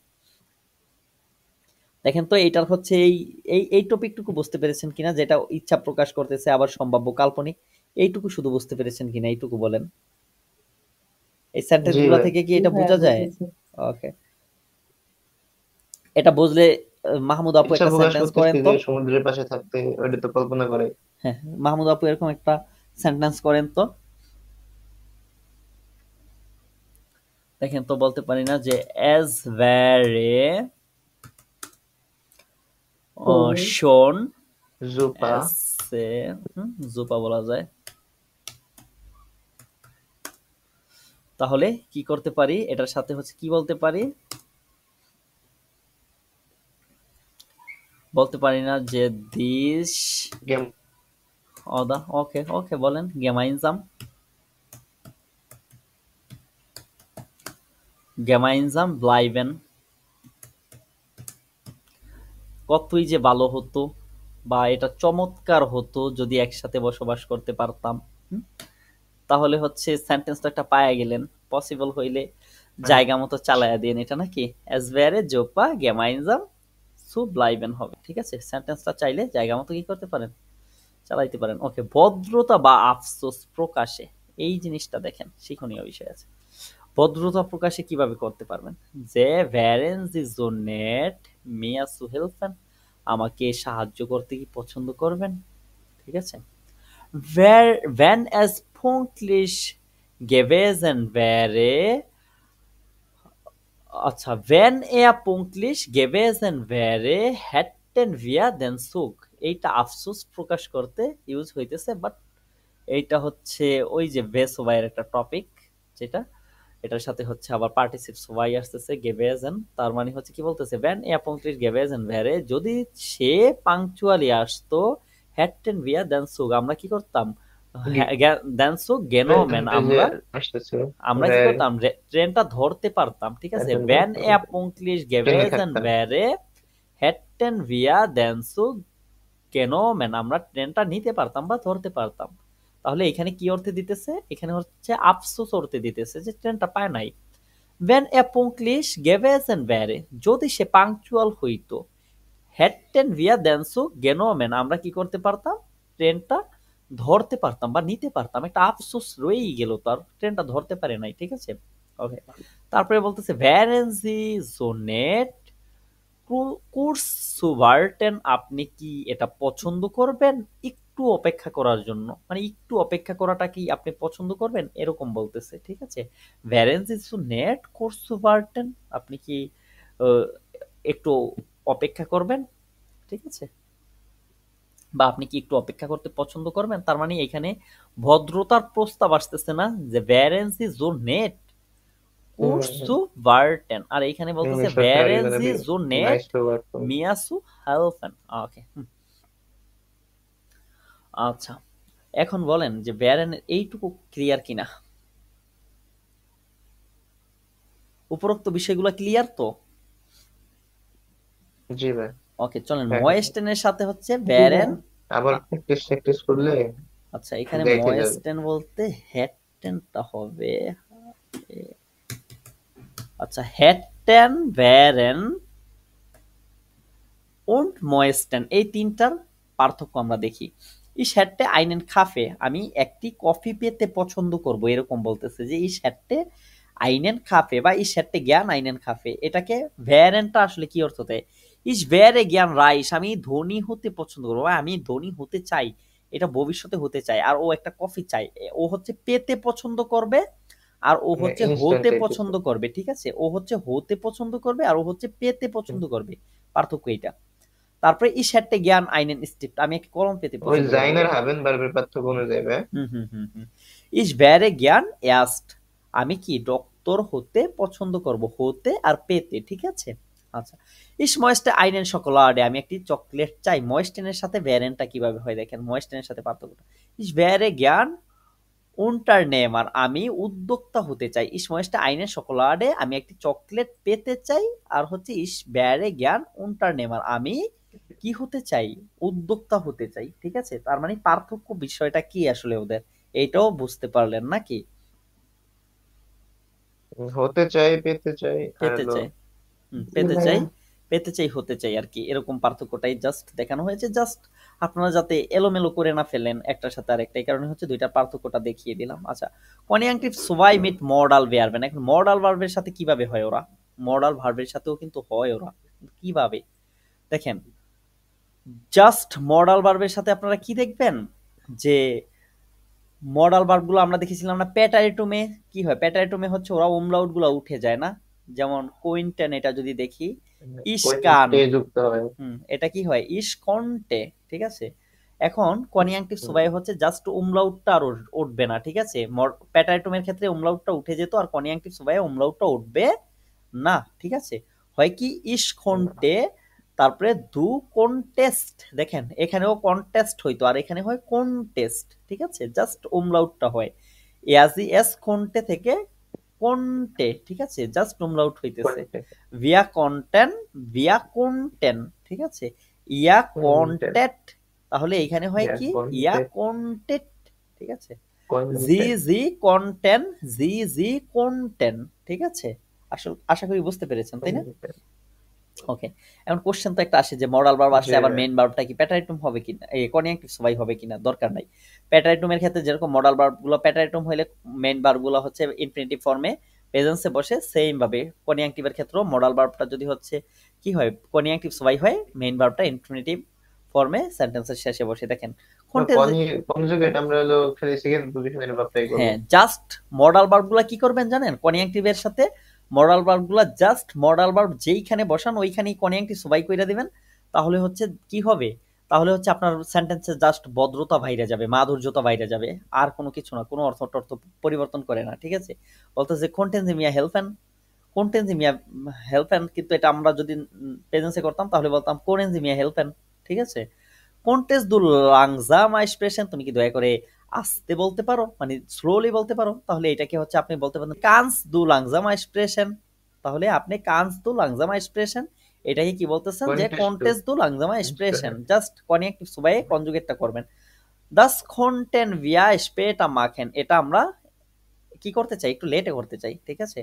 দেখেন তো এইটার হচ্ছে এই এই এই টপিকটুকু বুঝতে পেরেছেন কিনা, যেটা ইচ্ছা প্রকাশ করতেছে আবার সম্ভাব্য, কাল্পনিক, এইটুকু শুধু বুঝতে পেরেছেন কিনা, এইটুকু বলেন। এই সেন্টেন্স জি গুলা ভাই। থেকে কি জি এটা ভাইয়া বোঝা যায়? বুঝেছি। ওকে, এটা বুঝলে মাহমুদ আপু ইচ্ছা একটা প্রকাশ সেন্টেন্স করতেছি করেন তো। যে সমুদ্রের পাশে থাকতে, ওইটা তো কল্পনা করে। হ্যাঁ, মাহমুদ আপু এরকম একটা সেন্টেন্স করেন তো। দেখেন তো, বলতে পারি না যে as very Cool. shown জুপা। as জুপা বলা যায়। তাহলে কি করতে পারি, এটার সাথে হচ্ছে কি বলতে পারি, বলতে পারি না যে দিস গেম। অদা, ওকে ওকে বলেন, gemeinsam bleiben, কতই যে ভালো হতো বা এটা চমৎকার হতো যদি একসাথে বসবাস করতে পারতাম। হুম? তাহলে হচ্ছে সেন্টেন্সটা একটা পায়া গেলেন, পসিবল হইলে জায়গা মতো চালায়া দিন এটা নাকি, as wäre Jopa gemeinsam zu bleiben হবে, ঠিক আছে। সেন্টেন্সটা চাইলে জায়গা মতো কি করতে পারেন, চালাইতে পারেন। ওকে, ভদ্রতা বা আফসোস প্রকাশে, এই জিনিসটা দেখেন শিক্ষণীয় বিষয় আছে। ভদ্রতা প্রকাশে কিভাবে করতে পারবেন, যে wären Sie so nett mir zu helfen, আমাকে সাহায্য করতে কি পছন্দ করবেন, ঠিক আছে। Wenn es pünktlich gewesen wäre, আচ্ছা, wenn er pünktlich gewesen wäre hätten wir den Zug, এইটা আফসোস প্রকাশ করতে ইউজ হইতেছে, বাট এইটা হচ্ছে ওই যে বেসোভাইয়ের একটা টপিক, যেটা এটার সাথে হচ্ছে আবার পার্টিসিপ সোভাই আসতেছে গেভেজেন, তার মানে হচ্ছে কি বলতেছে, ভ্যান এ পঙ্ক্লিশ গেভেজেন ভ্যারে, যদি সে পাংচুয়ালি আসতো, হ্যাটেন ভিয়া দেনসুগ, আমরা কি করতাম, দেনসুগ গেনোমেন, ট্রেনটা যে আমরা আসতেছে, আমরা কি করতাম, ট্রেনটা ধরতে পারতাম, ঠিক আছে। ভ্যান এ পঙ্ক্লিশ ট্রেনে গেভেজেন থাকতাম। ভ্যারে হ্যাটেন ভিয়া দেনসুগ গেনোমেন, আমরা ট্রেনটা নিতে পারতাম বা ধরতে পারতাম। তাহলে এখানে কি অর্থে দিতেছে, এখানে হচ্ছে আফসোস অর্থে দিতেছে যে ট্রেনটা পায় নাই। Wenn er pünktlich gewesen wäre, যদি সে পাংচুয়াল হইতো, hätten wir den Zug genommen, আমরা কি করতে পারতাম, ট্রেনটা ধরতে পারতাম বা নিতে পারতাম। একটা আফসোস রয়েই গেল, তার ট্রেনটা ধরতে পারে নাই, ঠিক আছে। ওকে, তারপরে বলতেছে wären Sie so nett কুরসু ওয়ার্টেন, আপনি কি এটা পছন্দ করবেন একটু অপেক্ষা করার জন্য, মানে একটু অপেক্ষা করাটা কি আপনি পছন্দ করবেন, এরকম বলতেছে, ঠিক আছে। ভ্যারেন্স ইজ নেট কুরসু ওয়ার্টেন, আপনি কি আহ, একটু অপেক্ষা করবেন, ঠিক আছে, বা আপনি কি একটু অপেক্ষা করতে পছন্দ করবেন। তার মানে এখানে ভদ্রতার প্রস্তাব আসতেছে না, যে ভ্যারেন্স ইজ নেট কুরসু ওয়ার্টেন, আর এখানে বলতেছে ইংলিশটা আর ভ্যারেন্স gonna be is net nice to work for. মিয়াসু হেলফেন। ওকে, আচ্ছা, এখন বলেন যে ব্যারেনের এইটুকু ক্লিয়ার কিনা, উপরোক্ত বিষয়গুলো ক্লিয়ার তো। জি ভাই। ওকে, চলেন হ্যাঁ, হ্যাঁ। ময়েস্টেনের সাথে হচ্ছে জি ব্যারেন। ভাইয়া। আবার প্র্যাকটিস করলে আচ্ছা, এখানে দেখে যাবে। ময়েস্টেন বলতে হ্যাটেনটা হবে, আচ্ছা, হ্যাটেন ব্যারেন und ময়েস্টেন, এই তিনটার পার্থক্য আমরা দেখি। এই শ্যাটে আইনেন খাফে, আমি একটি কফি পেতে পছন্দ করব, এরকম বলতেছে যে এই শ্যাটে আইনেন খাফে বা এই শ্যাটে জ্ঞান আইনেন খাফে, এটাকে ভ্যারেনটা আসলে কি অর্থ দেয়, ইস ভ্যারে জ্ঞান রাইস, আমি ধনী হতে পছন্দ করবো, আমি ধনী হতে চাই, এটা ভবিষ্যতে হতে চাই, আর ও একটা কফি চাই, ও হচ্ছে পেতে পছন্দ করবে, আর ও হচ্ছে ইনস্ট্যান্ট হতে কিছু। পছন্দ করবে, ঠিক আছে। ও হচ্ছে হতে পছন্দ করবে আর ও হচ্ছে পেতে পছন্দ করবে, পার্থক্য এইটা। তারপরে ইস hätte gern einen Stift, আমি একটা কলম পেতে ওই পছন্দ জাইন করবো। আর হাবেন ভার্বের পার্থক্য অনুযায়ী ভাই। ইস wäre gern erst, আমি কি ডক্টর হতে পছন্দ করব, হতে আর পেতে, ঠিক আছে। আচ্ছা, ইস möchte einen Schokolade, আমি একটি চকলেট চাই। ময়েস্টেনের সাথে ভ্যারেনটা কিভাবে হয় দেখেন, ময়েস্টেনের সাথে পার্থক্যটা। ইস wäre gern Unternehmer, আমি উদ্যোক্তা হতে চাই। Ich möchte eine Schokolade, আমি একটি চকলেট পেতে চাই। আর হচ্ছে ich wäre gern Unternehmer, আমি কি হতে চাই, উদ্যোক্তা হতে চাই, ঠিক আছে। তার মানে পার্থক্য বিষয়টা কি আসলে ওদের, এইটাও বুঝতে পারলেন নাকি? হতে চাই, পেতে চাই, আর পেতে হলো চাই, জি পেতে চাই, ভাইয়া। পেতে চাই, হতে চাই আর কি, এরকম পার্থক্যটাই জাস্ট দেখানো হয়েছে। জাস্ট আপনারা যাতে এলোমেলো করে না ফেলেন একটার সাথে আরেকটা, এই কারণে হচ্ছে দুইটা পার্থক্যটা দেখিয়ে দিলাম। আচ্ছা, কনিয়াঙ্কটিভ সবাই মিট মডাল ভার্বেন, এখন মডাল ভার্বের সাথে কিভাবে হয় ওরা, মডাল ভার্বের সাথেও কিন্তু হয় ওরা, কিভাবে দেখেন। জাস্ট মডাল ভার্বের সাথে আপনারা কি দেখবেন, যে মডাল ভার্বগুলো আমরা দেখেছিলাম না প্যাটারিটুমে, কি হয় প্যাটারিটুমে হচ্ছে ওরা umlaut গুলো উঠে যায় না। যেমন কোইনটেন, এটা যদি দেখি ইস্কান, তে যুক্ত হয়। এটা কি হয় ইসকন্টে, ঠিক আছে। এখন কনিয়াঙ্কটিভ সুবাই হচ্ছে জাস্ট umlautটা আর উঠবে না, ঠিক আছে। প্যাটারিটুমের ক্ষেত্রে umlautটা উঠে যেত, আর কনিয়াঙ্কটিভ সুবাই umlautটা উঠবে না, ঠিক আছে। হয় কি ইসকন্টে, তারপরে দু কন্টেস্ট, দেখেন এখানেও কন্টেস্ট হইতো, আর এখানে হয় কন্টেস্ট, ঠিক আছে। জাস্ট umlautটা হয় এজি এস কন্টে থেকে কন্টে, ঠিক আছে, জাস্ট umlaut হইতেছে। ভিয়া কন্টেন, ভিয়া কোনটেন, ঠিক আছে। ইয়া কন্টেট, তাহলে এখানে হয় কি ইয়া কন্টেট, ঠিক আছে। জি জি কন্টেন, জি জি কোনটেন, ঠিক আছে। আসলে আশা করি বুঝতে পেরেছেন, তাই না? ওকে, এখন কোশ্চেন তো একটা আসে যে মডাল ভার্ব আসলে আবার মেইন ভার্বটা কি প্যাটারিটুম হবে কিনা, এই কনিয়াঙ্কটিভ সবাই হবে কিনা, দরকার নাই। প্যাটারিটুমের ক্ষেত্রে যেরকম মডাল ভার্বগুলো প্যাটারিটুম হইলে মেইন ভার্বগুলো হচ্ছে ইনফিনিটিভ ফর্মে প্রেজেন্সে বসে, সেম ভাবে কনিয়াঙ্কটিভের ক্ষেত্রেও মডাল ভার্বটা যদি হচ্ছে কি হয় কনিয়াঙ্কটিভ সবাই হয়, মেইন ভার্বটা ইনফিনিটিভ ফর্মে সেন্টেন্সের শেষে বসে। দেখেন কনজুগেট আমরা হলো খালি সেকেন্ড পজিশনের ভাবটাই করব। হ্যাঁ, জাস্ট মডাল ভার্বগুলো কি করবেন জানেন, কনিয়াঙ্কটিভের সাথে মডাল ভার্বগুলো জাস্ট মডাল ভার্ব যেইখানে বসান ওইখানেই কনিয়াঙ্কটিভ সবাই কইরা দিবেন। তাহলে হচ্ছে কি হবে, তাহলে হচ্ছে আপনার সেন্টেন্সে জাস্ট ভদ্রতা বাইরে যাবে, মাধুর্যতা বাইরে যাবে, আর কোনো কিছু না, কোনো অর্থ টর্থ পরিবর্তন করে না, ঠিক আছে। বলতেছে কোনটেন্সে মিয়া হেল্পেন, কোনটেন্সে মিয়া হেল্পেন, কিন্তু এটা আমরা যদি প্রেজেন্সে করতাম তাহলে বলতাম কোরেন্সে মিয়া হেল্পেন, ঠিক আছে। কোনটেস দু লাংজাম এক্সপ্রেশন, তুমি কি দয়া করে আস্তে বলতে পারো, মানে স্লোলি বলতে পারো, তাহলে এটাকে হচ্ছে আপনি বলতে পারেন কান্স দু লাংজাম এক্সপ্রেশন, তাহলে আপনি কান্স দু লাংজাম এক্সপ্রেশন, এটাকে কি বলতেছেন যে কোনটেস দু লাংজাম এক্সপ্রেশন, জাস্ট কনিয়াক্টিভ সুবাইয়ে কনজুগেটটা করবেন। দাস কোনটেন ভিয়া স্পেটা মাখেন, এটা আমরা কি করতে চাই, একটু লেটে করতে চাই, ঠিক আছে।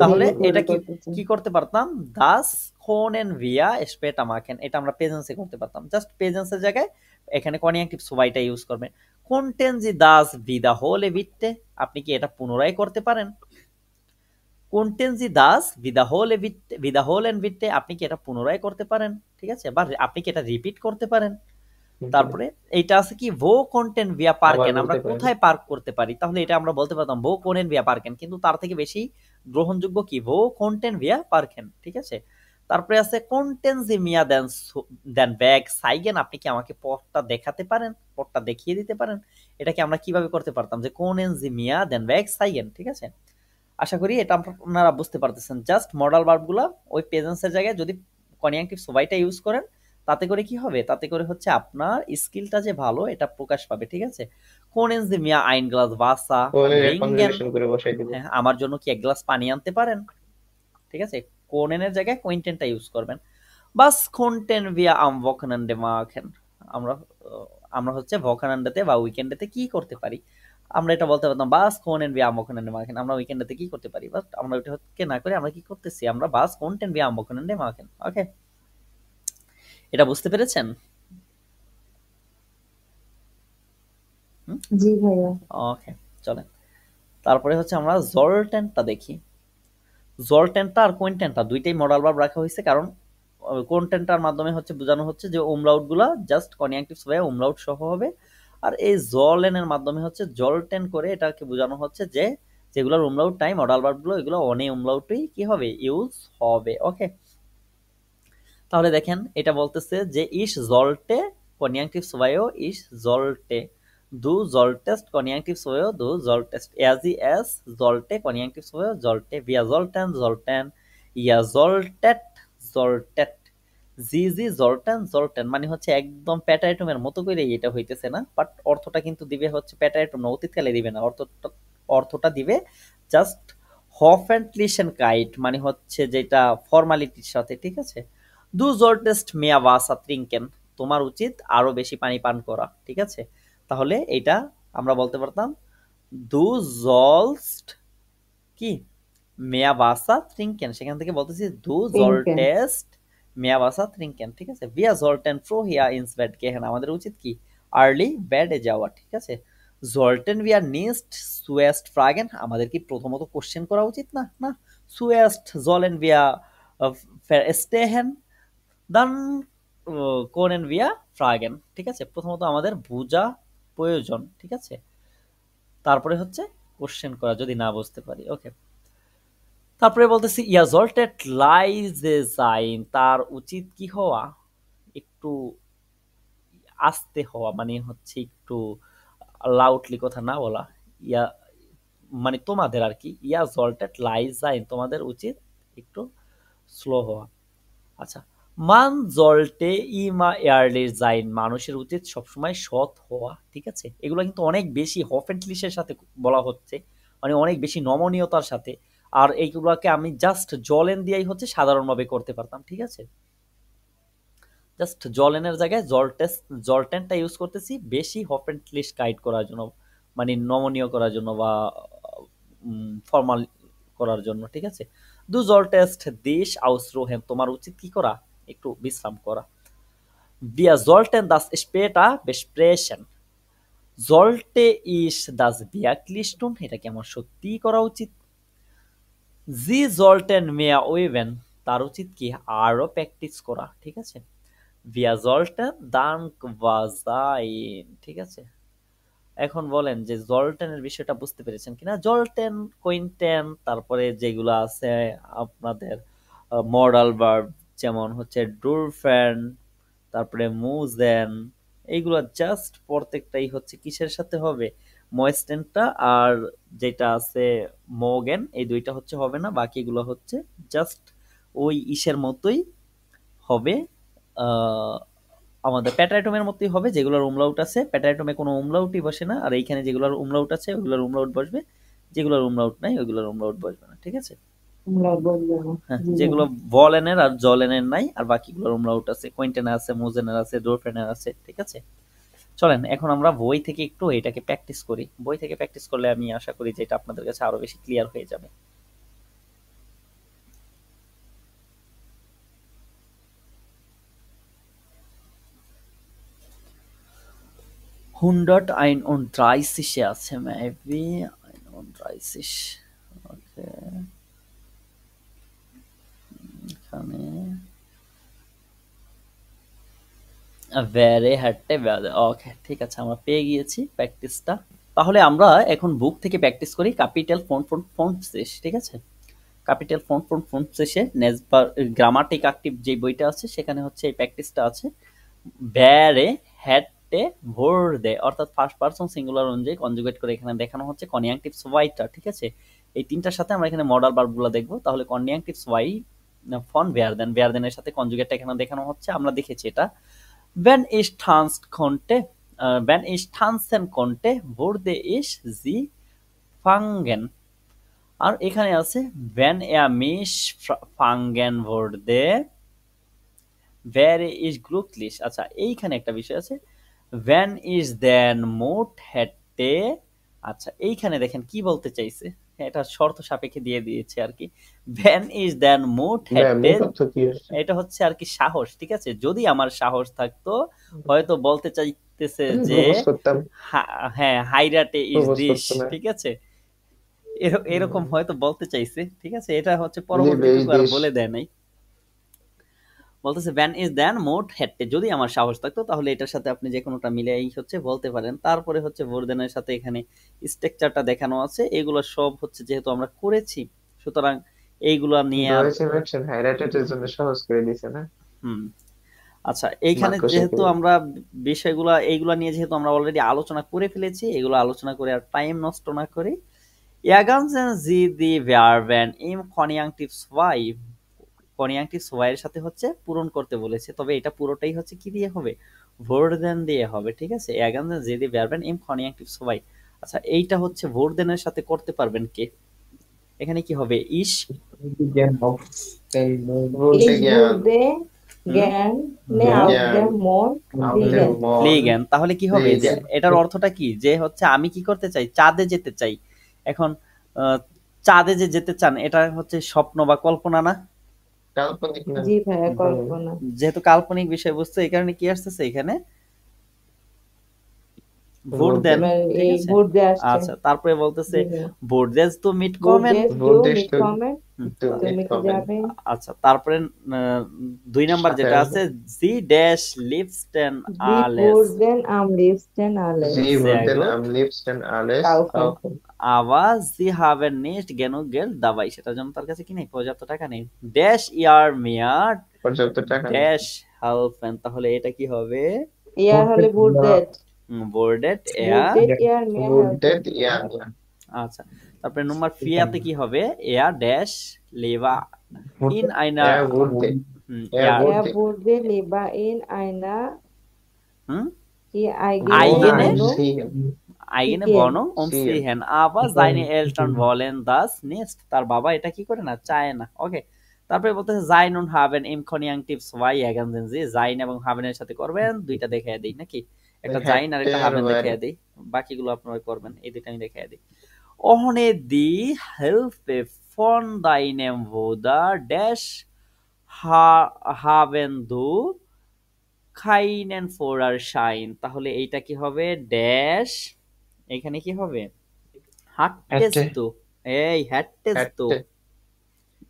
তাহলে এটা কি কি করতে পারতাম, দাস কোনেন ভিয়া স্পেটা মাখেন, এটা আমরা প্রেজেন্সে করতে পারতাম। জাস্ট প্রেজেন্সের জায়গায় এখানে কনিয়াক্টিভ সুবাইটা ইউজ করবেন। কোনটেন জি দাস ভিদা হোলে ভিটে, আপনি কি এটা পুনরায় করতে পারেন, কোনটেন জি দাস ভিদা হোলে ভিটে, ভিদা হোলেন ভিটে, আপনি কি এটা পুনরায় করতে পারেন, ঠিক আছে, বা আপনি কি এটা রিপিট করতে পারেন। তারপরে এইটা আছে কি ভো কন্টেন্ট ভিয়া পার্কেন, আমরা কোথায় পার্ক করতে পারি, তাহলে এটা আমরা বলতে পারতাম ভো কোনেন ভিয়া পার্কেন, কিন্তু তার থেকে বেশি গ্রহণযোগ্য কি ভো কন্টেন্ট ভিয়া পার্কেন, ঠিক আছে। তারপরে আছে কন্টেন্সি মিয়া দেন দেন ব্যাগ সাইগেন, আপনি কি আমাকে পথটা দেখাতে পারেন, পথটা দেখিয়ে দিতে পারেন, এটাকে আমরা কিভাবে করতে পারতাম যে কোনেনজি মিয়া দেন ব্যাগ সাইগেন, ঠিক আছে। আশা করি এটা আপনারা বুঝতে পারতেছেন। জাস্ট মডাল ভার্বগুলো ওই প্রেজেন্সের জায়গায় যদি কনিয়াঙ্কটিভ সবাইটা ইউজ করেন, তাতে করে কি হবে, তাতে করে হচ্ছে আপনার স্কিলটা যে ভালো এটা প্রকাশ পাবে, ঠিক আছে। কোনেন যে মিয়া আইন গ্লাস বাসা ব্রিঙ্গেন, হ্যাঁ আমার জন্য কি এক গ্লাস পানি আনতে পারেন, ঠিক আছে। কোনেনের জায়গায় কোইনটেনটা ইউজ করবেন। বাস কোনটেন ভিয়া আম ভোকানান্ডে মাখেন, আমরা আমরা হচ্ছে ভোকানান্ডেতে বা উইকেন্ডেতে কি করতে পারি, আমরা এটা বলতে পারতাম বাস কোনেন ভিয়া আম ভোকানান্ডে মাখেন, আমরা উইকেন্ডেতে কি করতে পারি, বাট আমরা এটা হচ্ছে না করে আমরা কি করতেছি, আমরা বাস কোনটেন ভিয়া আম ভোকানান্ডে মাখেন। ওকে, এটা বুঝতে পেরেছেন? জি ভাইয়া। ওকে, চলেন তারপরে হচ্ছে আমরা জলটেনটা দেখি। জলটেনটা আর কোইনটেনটা দুইটাই মডাল ভার্ব রাখা হয়েছে, কারণ কোনটেনটার মাধ্যমে হচ্ছে বোঝানো হচ্ছে যে umlaut গুলা জাস্ট কনিয়াক্টিভ সবাই umlaut সহ হবে, আর এই জলেনের মাধ্যমে হচ্ছে জলটেন করে এটাকে বোঝানো হচ্ছে যে যেগুলোর umlaut নাই মডাল ভার্ব গুলো, এগুলো অনে umlautই কি হবে ইউজ হবে। ওকে, তাহলে দেখেন এটা বলতেছে যে ইস জলটে কনিয়াঙ্কটিভ সোভাইও ইস জলটে দু জলটেস্ট কনিয়াঙ্কটিভ সোভাইও দু জলটেস্ট এজি এস জলটে কনিয়াঙ্কটিভ সোভাইও জলটে ভিয়া জলটেন জলটেন ইয়া জলটেট জলটেট জি জি জলটেন জলটেন মানে হচ্ছে একদম প্যাটাইটমের মতো করে এটা হইতেছে না, বাট অর্থটা কিন্তু দিবে হচ্ছে প্যাটাইটম না, অতীতকালে দিবে না, অর্থটা দিবে জাস্ট হফেন্টলিশনকাইট মানে হচ্ছে যেটা ফর্মালিটির সাথে, ঠিক আছে। দু জোল্টেস্ট মেয়া ওয়াসা ট্রিঙ্কেন, তোমার উচিত আরো বেশি পানি পান করা, ঠিক আছে। তাহলে এটা আমরা বলতে পারতাম দু জলস্ট কি মেয়া ওয়াসা ট্রিঙ্কেন, সেখান থেকে বলতেছি দু ট্রিঙ্কেন। জলটেস্ট মেয়া ওয়াসা ট্রিঙ্কেন, ঠিক আছে। ভিয়া জলটেন ফ্রো হিয়া ইনস বেড গেহেন, আমাদের উচিত কি আর্লি বেডে যাওয়া, ঠিক আছে। জলটেন ভিয়া নিস্ট সুয়েস্ট ফ্রাগেন, আমাদের কি প্রথমত কোশ্চেন করা উচিত না, না সুয়েস্ট জলেন ভিয়া স্টেহেন দান কোনেন ভিয়া ফ্রাগেন, ঠিক আছে। প্রথমত আমাদের বোঝা প্রয়োজন, ঠিক আছে, তারপরে হচ্ছে কোশ্চেন করা যদি না বুঝতে পারি। ওকে, তারপরে বলতেছি ইয়া জলটেট লাইজে যাইন, তার উচিত কি হওয়া একটু আস্তে হওয়া, মানে হচ্ছে একটু লাউডলি কথা না বলা, ইয়া মানে তোমাদের আর কি, ইয়া জলটেট লাইজাইন তোমাদের উচিত একটু স্লো হওয়া। আচ্ছা, মান জলটে ইমা এয়ারলির জাইন, মানুষের উচিত সবসময় সৎ হওয়া, ঠিক আছে। এগুলো কিন্তু অনেক বেশি হফেন্টলিশের সাথে বলা হচ্ছে, মানে অনেক বেশি নমনীয়তার সাথে, আর এইগুলোকে আমি জাস্ট জলেন দিয়েই হচ্ছে সাধারণভাবে করতে পারতাম, ঠিক আছে। জাস্ট জলেনের জায়গায় জলটেনটা ইউজ করতেছি বেশি হফেন্টলিশ গাইড করার জন্য, মানে নমনীয় করার জন্য বা ফর্মাল করার জন্য, ঠিক আছে। দু জলটেস্ট দেশ আউসরোহেন, তোমার উচিত কি করা একটু বিশ্রাম করা। Wir sollten das später besprechen. Sollte ich das wirklich tun, এটা কি আমার সত্যিই করা উচিত। Sie sollten mehr üben, তার উচিত কি আরো প্র্যাকটিস করা, ঠিক আছে। Wir sollten dankbar sein, ঠিক আছে। এখন বলেন যে জলটেনের বিষয়টা বুঝতে পেরেছেন কিনা। জলটেন, কুইন্টেন, তারপরে যেগুলো আছে আপনাদের মডাল ভার্ব, যেমন হচ্ছে ডুরফেন, তারপরে মুজেন, এইগুলো জাস্ট প্রত্যেকটাই হচ্ছে কিসের সাথে হবে, ময়েস্টেনটা আর যেটা আছে মোগেন, এই দুইটা হচ্ছে হবে না, বাকিগুলো হচ্ছে জাস্ট ওই ইসের মতোই হবে, আমাদের প্যাটাইটমের মতোই হবে, যেগুলোর উমলাউট আছে। প্যাটাইটমে কোনো উমলাউটই বসে না, আর এইখানে যেগুলোর উমলাউট আছে ওইগুলোর উমলাউট বসবে, যেগুলোর উমলাউট নাই ওইগুলোর উমলাউট বসবে না, ঠিক আছে। আমরা বলবো না। হ্যাঁ, জি যেগুলো ভলেনের আর জলেনের নাই, আর বাকিগুলোর উমলাউট আছে, কোয়েন্টেনের আছে, মোজেনের আছে, ডোরফেনের আছে, ঠিক আছে। চলেন এখন আমরা বই থেকে একটু এটাকে প্র্যাকটিস করি। বই থেকে প্র্যাকটিস করলে আমি আশা করি যে এটা আপনাদের কাছে আরো বেশি ক্লিয়ার হয়ে যাবে। হুন্ডার্ট আইন অন ড্রাইসিসে আছে মেবি, আইন অন ড্রাইসিস, ওকে, এখানে ভেরে হাঁটতে ভেরে, ওকে ঠিক আছে, আমরা পেয়ে গিয়েছি প্র্যাকটিসটা। তাহলে আমরা এখন বুক থেকে প্র্যাকটিস করি ক্যাপিটাল ফন্ট শেষ, ঠিক আছে। ক্যাপিটাল ফন্ট শেষে নেসবার গ্রামাটিক অ্যাক্টিভ যে বইটা আছে সেখানে হচ্ছে এই প্র্যাকটিসটা আছে। ভেরে হ্যাটে ভোর দে, অর্থাৎ ফার্স্ট পারসন সিঙ্গুলার অনুযায়ী কনজুগেট করে এখানে দেখানো হচ্ছে কনিয়াঙ্কটিভস ওয়াইটা, ঠিক আছে। এই তিনটার সাথে আমরা এখানে মডাল ভার্বগুলো দেখবো। তাহলে কনিয়াঙ্কটিভস ওয়াই ফন ভেয়ারদেনের সাথে কনজুগেটটা এখানে দেখানো হচ্ছে, আমরা দেখেছি এটা। Wenn ich tanzen konnte, wenn ich tanzen konnte, wurde ich sie fangen. আর এখানে আছে wenn mich fangen würde, wäre ich glücklich. আচ্ছা, এইখানে একটা বিষয় আছে wenn ich den Mut hätte, আচ্ছা এইখানে দেখেন কি বলতে চাইছে, এটা শর্ত সাপেক্ষে দিয়ে দিয়েছে আর কি। wenn ich den Mut hätte, এটা হচ্ছে আর কি সাহস, ঠিক আছে। যদি আমার সাহস থাকতো, হয়তো বলতে চাইতেছে যে হ্যাঁ হাইরাটে ইজ দিস, ঠিক আছে, এরকম হয়তো বলতে চাইছে, ঠিক আছে। এটা হচ্ছে পরবর্তীতে আর বলে দেয় নাই, বলতেছে ভ্যান ইজ দ্যান মোট হেডটে, যদি আমার সাহস থাকতো, তাহলে এটার সাথে আপনি যে কোনোটা মিলেই হচ্ছে বলতে পারেন। তারপরে হচ্ছে ভোরদেনের সাথে এখানে স্ট্রাকচারটা দেখানো আছে, এগুলো সব হচ্ছে যেহেতু আমরা করেছি, সুতরাং এইগুলো নিয়ে আর হাইরাইটেড এর জন্য সহজ করে দিয়েছে না। হুম আচ্ছা, এইখানে বাক্য যেহেতু শেখে। আমরা এইগুলা নিয়ে যেহেতু আমরা অলরেডি আলোচনা করে ফেলেছি, এগুলো আলোচনা করে আর টাইম নষ্ট না করে, ergänzen Sie die Verben im Konjunktiv 2, কনিয়াঙ্কটিভ সোয়াইয়ের সাথে হচ্ছে পূরণ করতে বলেছে, তবে এটা পুরোটাই হচ্ছে কি দিয়ে হবে, ভোরদেন দিয়ে হবে, ঠিক আছে। ergänzen Sie die Verben im Konjunktiv 2। আচ্ছা, এইটা হচ্ছে ভোরদেনের সাথে করতে পারবেন কে? এখানে কি হবে, ইস, Genau. বলতে Ich জ্ঞান, würde হুম, gerne auf জ্ঞান, dem Mond আমাদের fliegen. মন, ফ্লিগেন। তাহলে কি হবে, যে ফ্লিগেন, এটার অর্থটা কি, যে হচ্ছে আমি কি করতে চাই, চাঁদে যেতে চাই। এখন চাঁদে যে যেতে চান, এটা হচ্ছে স্বপ্ন বা কল্পনা না? কাল্পনিক না। জি ভাইয়া, হুম, কল্পনা। যেহেতু কাল্পনিক বিষয়বস্তু, এই কারণে কি আসতেছে এখানে, ভোট দেন, ভোরদেন, ঠিক এই আছে। বুর্দে আসছে। আচ্ছা, তারপরে বলতেছে জি ভাইয়া। বোর্ডেজ তো মিট কমেন। বুর্দেস du বুর্দেশ তো mitkommen, তুমি তুমি কি কমেন, যাবে? আচ্ছা, তারপরে 2 নাম্বার সাথে যেটা আসবে। আছে, জি ড্যাশ লিভস্টেন Sie আলেস, würden am liebsten alles Sie sehr würden gut, am liebsten alles kaufen. kaufen. aber sie haben nicht genug Geld dabei, সেটার জন্য তার কাছে কি নেই, পর্যাপ্ত টাকা নেই। ড্যাশ ইয়ার মেয়ার পর্যাপ্ত টাকা নেই। ড্যাশ হেল্পেন, তাহলে এটা কি হবে, Eher হলে বুর্দেট। বোর্ডেড এয়া। বুর্দেট eher mehr Würdet helfen. ihr mir আচ্ছা, তারপরে নম্বর ফিয়াতে কি হবে, এয়া ড্যাশ লেবা ইন আইনা, er würde, er এয়া, würde Er würde lieber in einer hmm, die Eigene? eigene Wohnung ziehen. eigene ziehen. Wohnung umziehen, aber seine Eltern wollen das nicht, তার বাবা এটা কি করে না, চায় না। ওকে, তারপরে বলতেছে sein und haben im Konjunktiv 2 ergänzen Sie, sein এবং haben এর সাথে করবেন, দুইটা দেখায় দেই নাকি, একটা sein আর একটা haben দেখায় দেই, বাকিগুলো আপনারা করবেন, এই দুইটা আমি দেখায় দেই। Ohne die Hilfe von deinem Bruder dash haben du keinen Führerschein, তাহলে এইটা কি হবে, ড্যাশ, এখানে কি হবে, হাঁটতেস Hätte, তো, এই হ্যাটতেস তো, Hätte,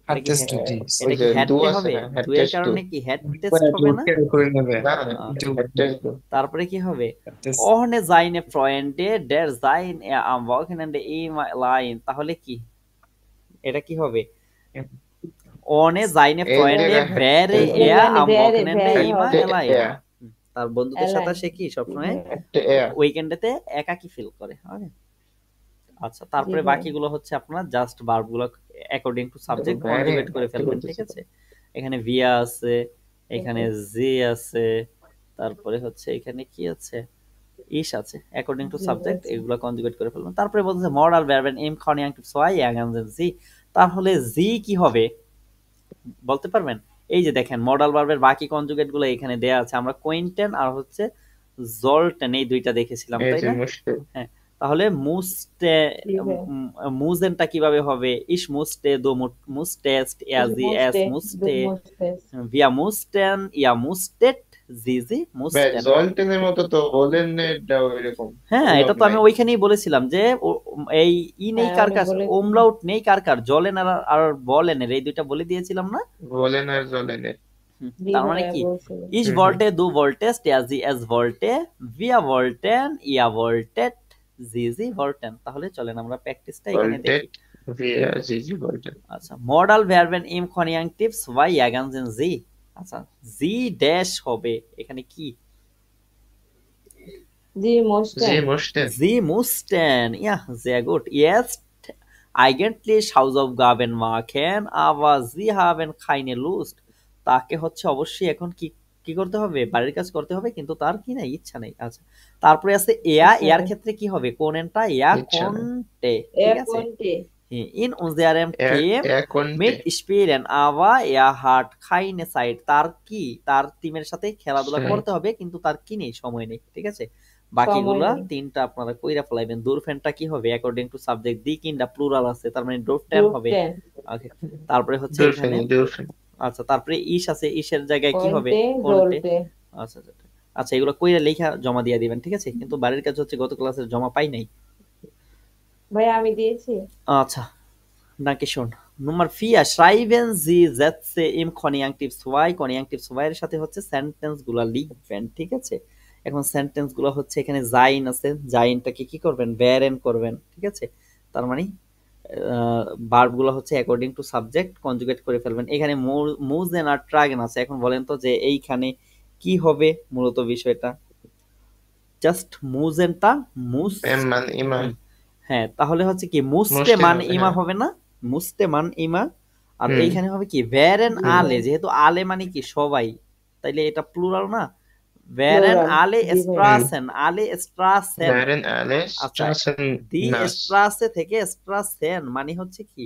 এটা কি hattest du dies? ওই এটা কি যে du হ্যাটতে আছে হবে, না, দুয়ের hättest du, কারণে কি হ্যাটতেস Oder হবে du না? করে নেবে। না না, Du hättest du, তারপরে কি হবে, hattest, ohne seine Freunde der sein er am Wochenende immer allein, তাহলে কি, এটা কি হবে, ohne seine এই Freunde জায়গায় wäre er am wäre Wochenende immer hätte allein, er, তার বন্ধুদের সাথে Allein. সে কি সবসময় hätte er, উইকেন্ডেতে একাকী ফিল করে। ওকে, আচ্ছা, তারপরে জি ভাই। বাকিগুলো হচ্ছে আপনার জাস্ট ভার্ব গুলো according to subject Very conjugate করে active ফেলবেন, ঠিক আছে। এখানে ভিয়া আছে, এখানে জি আছে, তারপরে হচ্ছে এখানে কি আছে, ইস আছে, অ্যাকর্ডিং টু জি সাবজেক্ট আছে। এগুলো কনজুগেট করে ফেলবেন। তারপরে বলতেছে মডাল ভার্বেন ইম কনিয়াঙ্টিভ সোয়াই অ্যাগানজেন জি, তাহলে জি কি হবে বলতে পারবেন? এই যে দেখেন মডাল ভার্বের বাকি কনজুগেট গুলো এখানে দেয়া আছে, আমরা কোয়েন্টেন আর হচ্ছে জলটেন এই দুইটা দেখেছিলাম, এই তাই যে না? মুশকিল, হ্যাঁ, তাহলে জি ভাই। মুজেনটা কিভাবে হবে, ইস মুস্টে দো মুস্টেস্ট Ich জি এস musste, du মুস্টে musstest. ভিয়া মুস্টেন ইয়া মুস্টেট জি ভাই মুস্টেন। জলটেনের মতো তো বলেন এটাও এরকম, হ্যাঁ, এটা তো আমি ওইখানেই বলেছিলাম যে এই ই নেই হ্যাঁ, কার উনি কাছে, বলেছেন। ওমলাউট নেই কার কার, জলেন আর বলেনের, এই দুইটা বলে দিয়েছিলাম না? বলেন আর জলেনের, জি তার মানে ভাইয়া কি, বলছিলেন। ich wollte, du wolltest, er sie es wollte, wir wollten, ihr wolltet, sie wollten। তাহলে চলেন আমরা প্র্যাকটিসটা এখানে বলতে দেখি। wir sie wollten, আচ্ছা, মডাল ভার্বেন ইম কনিয়াঙ্কটিভ zwei ergänzen sie, আচ্ছা জি ড্যাশ হবে এখানে কি, Sie mussten. sie mussten, sie mussten, ja sehr gut, jetzt eigentlich Hausaufgaben machen, aber sie haben keine Lust, তাকে হচ্ছে অবশ্যই এখন কি কি করতে হবে, বাড়ির কাজ করতে হবে, কিন্তু তার কি নাই, ইচ্ছা নেই। আচ্ছা, তারপরে আছে এয়া, ইচ্ছা এয়ার নেই। ক্ষেত্রে কি হবে, কোনেনটা ইয়া ইচ্ছা নেই। কোনটে, Er ঠিক আছে। konnte. in unserem Team er konnte, mit spielen, aber er hat keine Zeit, তার কি, তার টিমের সাথে খেলাধুলা Zeit. করতে হবে, কিন্তু তার কি নেই, সময় নেই, ঠিক আছে। বাকিগুলা সময় নেই। তিনটা আপনারা কইরা ফেলাইবেন। দূরফেনটা কি হবে, অ্যাকর্ডিং টু সাবজেক্ট দি কিনটা প্লুরাল আছে, তার মানে ডোরফেন হবে। Durften. ওকে, তারপরে হচ্ছে dürfen, এখানে dürfen, আচ্ছা, তারপরে ইস আছে, ইসের জায়গায় কি হবে, Konnte, কোনটে। sollte. আচ্ছা আচ্ছা আচ্ছা। আচ্ছা, এগুলো কইরা লেখা জমা দিয়ে দিবেন, ঠিক আছে। কিন্তু বাড়ির কাজ হচ্ছে গত ক্লাসে জমা পাই নাই। ভাইয়া আমি দিয়েছি। আচ্ছা, danke schön. Nummer 4, schreiben Sie Sätze im Konjunktiv 2, Konjunktiv 2 এর সাথে হচ্ছে সেন্টেন্স গুলা লিখবেন, ঠিক আছে। এখন সেন্টেন্স গুলো হচ্ছে এখানে জাইন আছে, জাইনটাকে কি করবেন, wären করবেন, ঠিক আছে। তার মানে ভার্ব গুলো হচ্ছে অ্যাকর্ডিং টু সাবজেক্ট কনজুগেট করে ফেলবেন। এখানে মুজেন আর ট্রাগেন আছে। এখন বলেন তো যে এইখানে কি হবে মূলত বিষয়টা? জাস্ট মুজেনটা মুস। মান ইমা হ্যাঁ, তাহলে হচ্ছে কি মুস্টে মুস্টে মান হবে, ইমা হ্যাঁ। হবে না? মুস্টে মান ইমা। আর হুম এইখানে হবে কি ভ্যারেন জি আলে, ভাই, যেহেতু আলে মানে কি সবাই, তাইলে এটা প্লুরাল না? ভ্যারেন প্লোরাল। আলে জি ভাই, হুম স্ট্রাসেন, আলে স্ট্রাসেন। wären alle আচ্ছা, Straßen দি nass স্ট্রাসে থেকে স্ট্রাসেন মানে হচ্ছে কি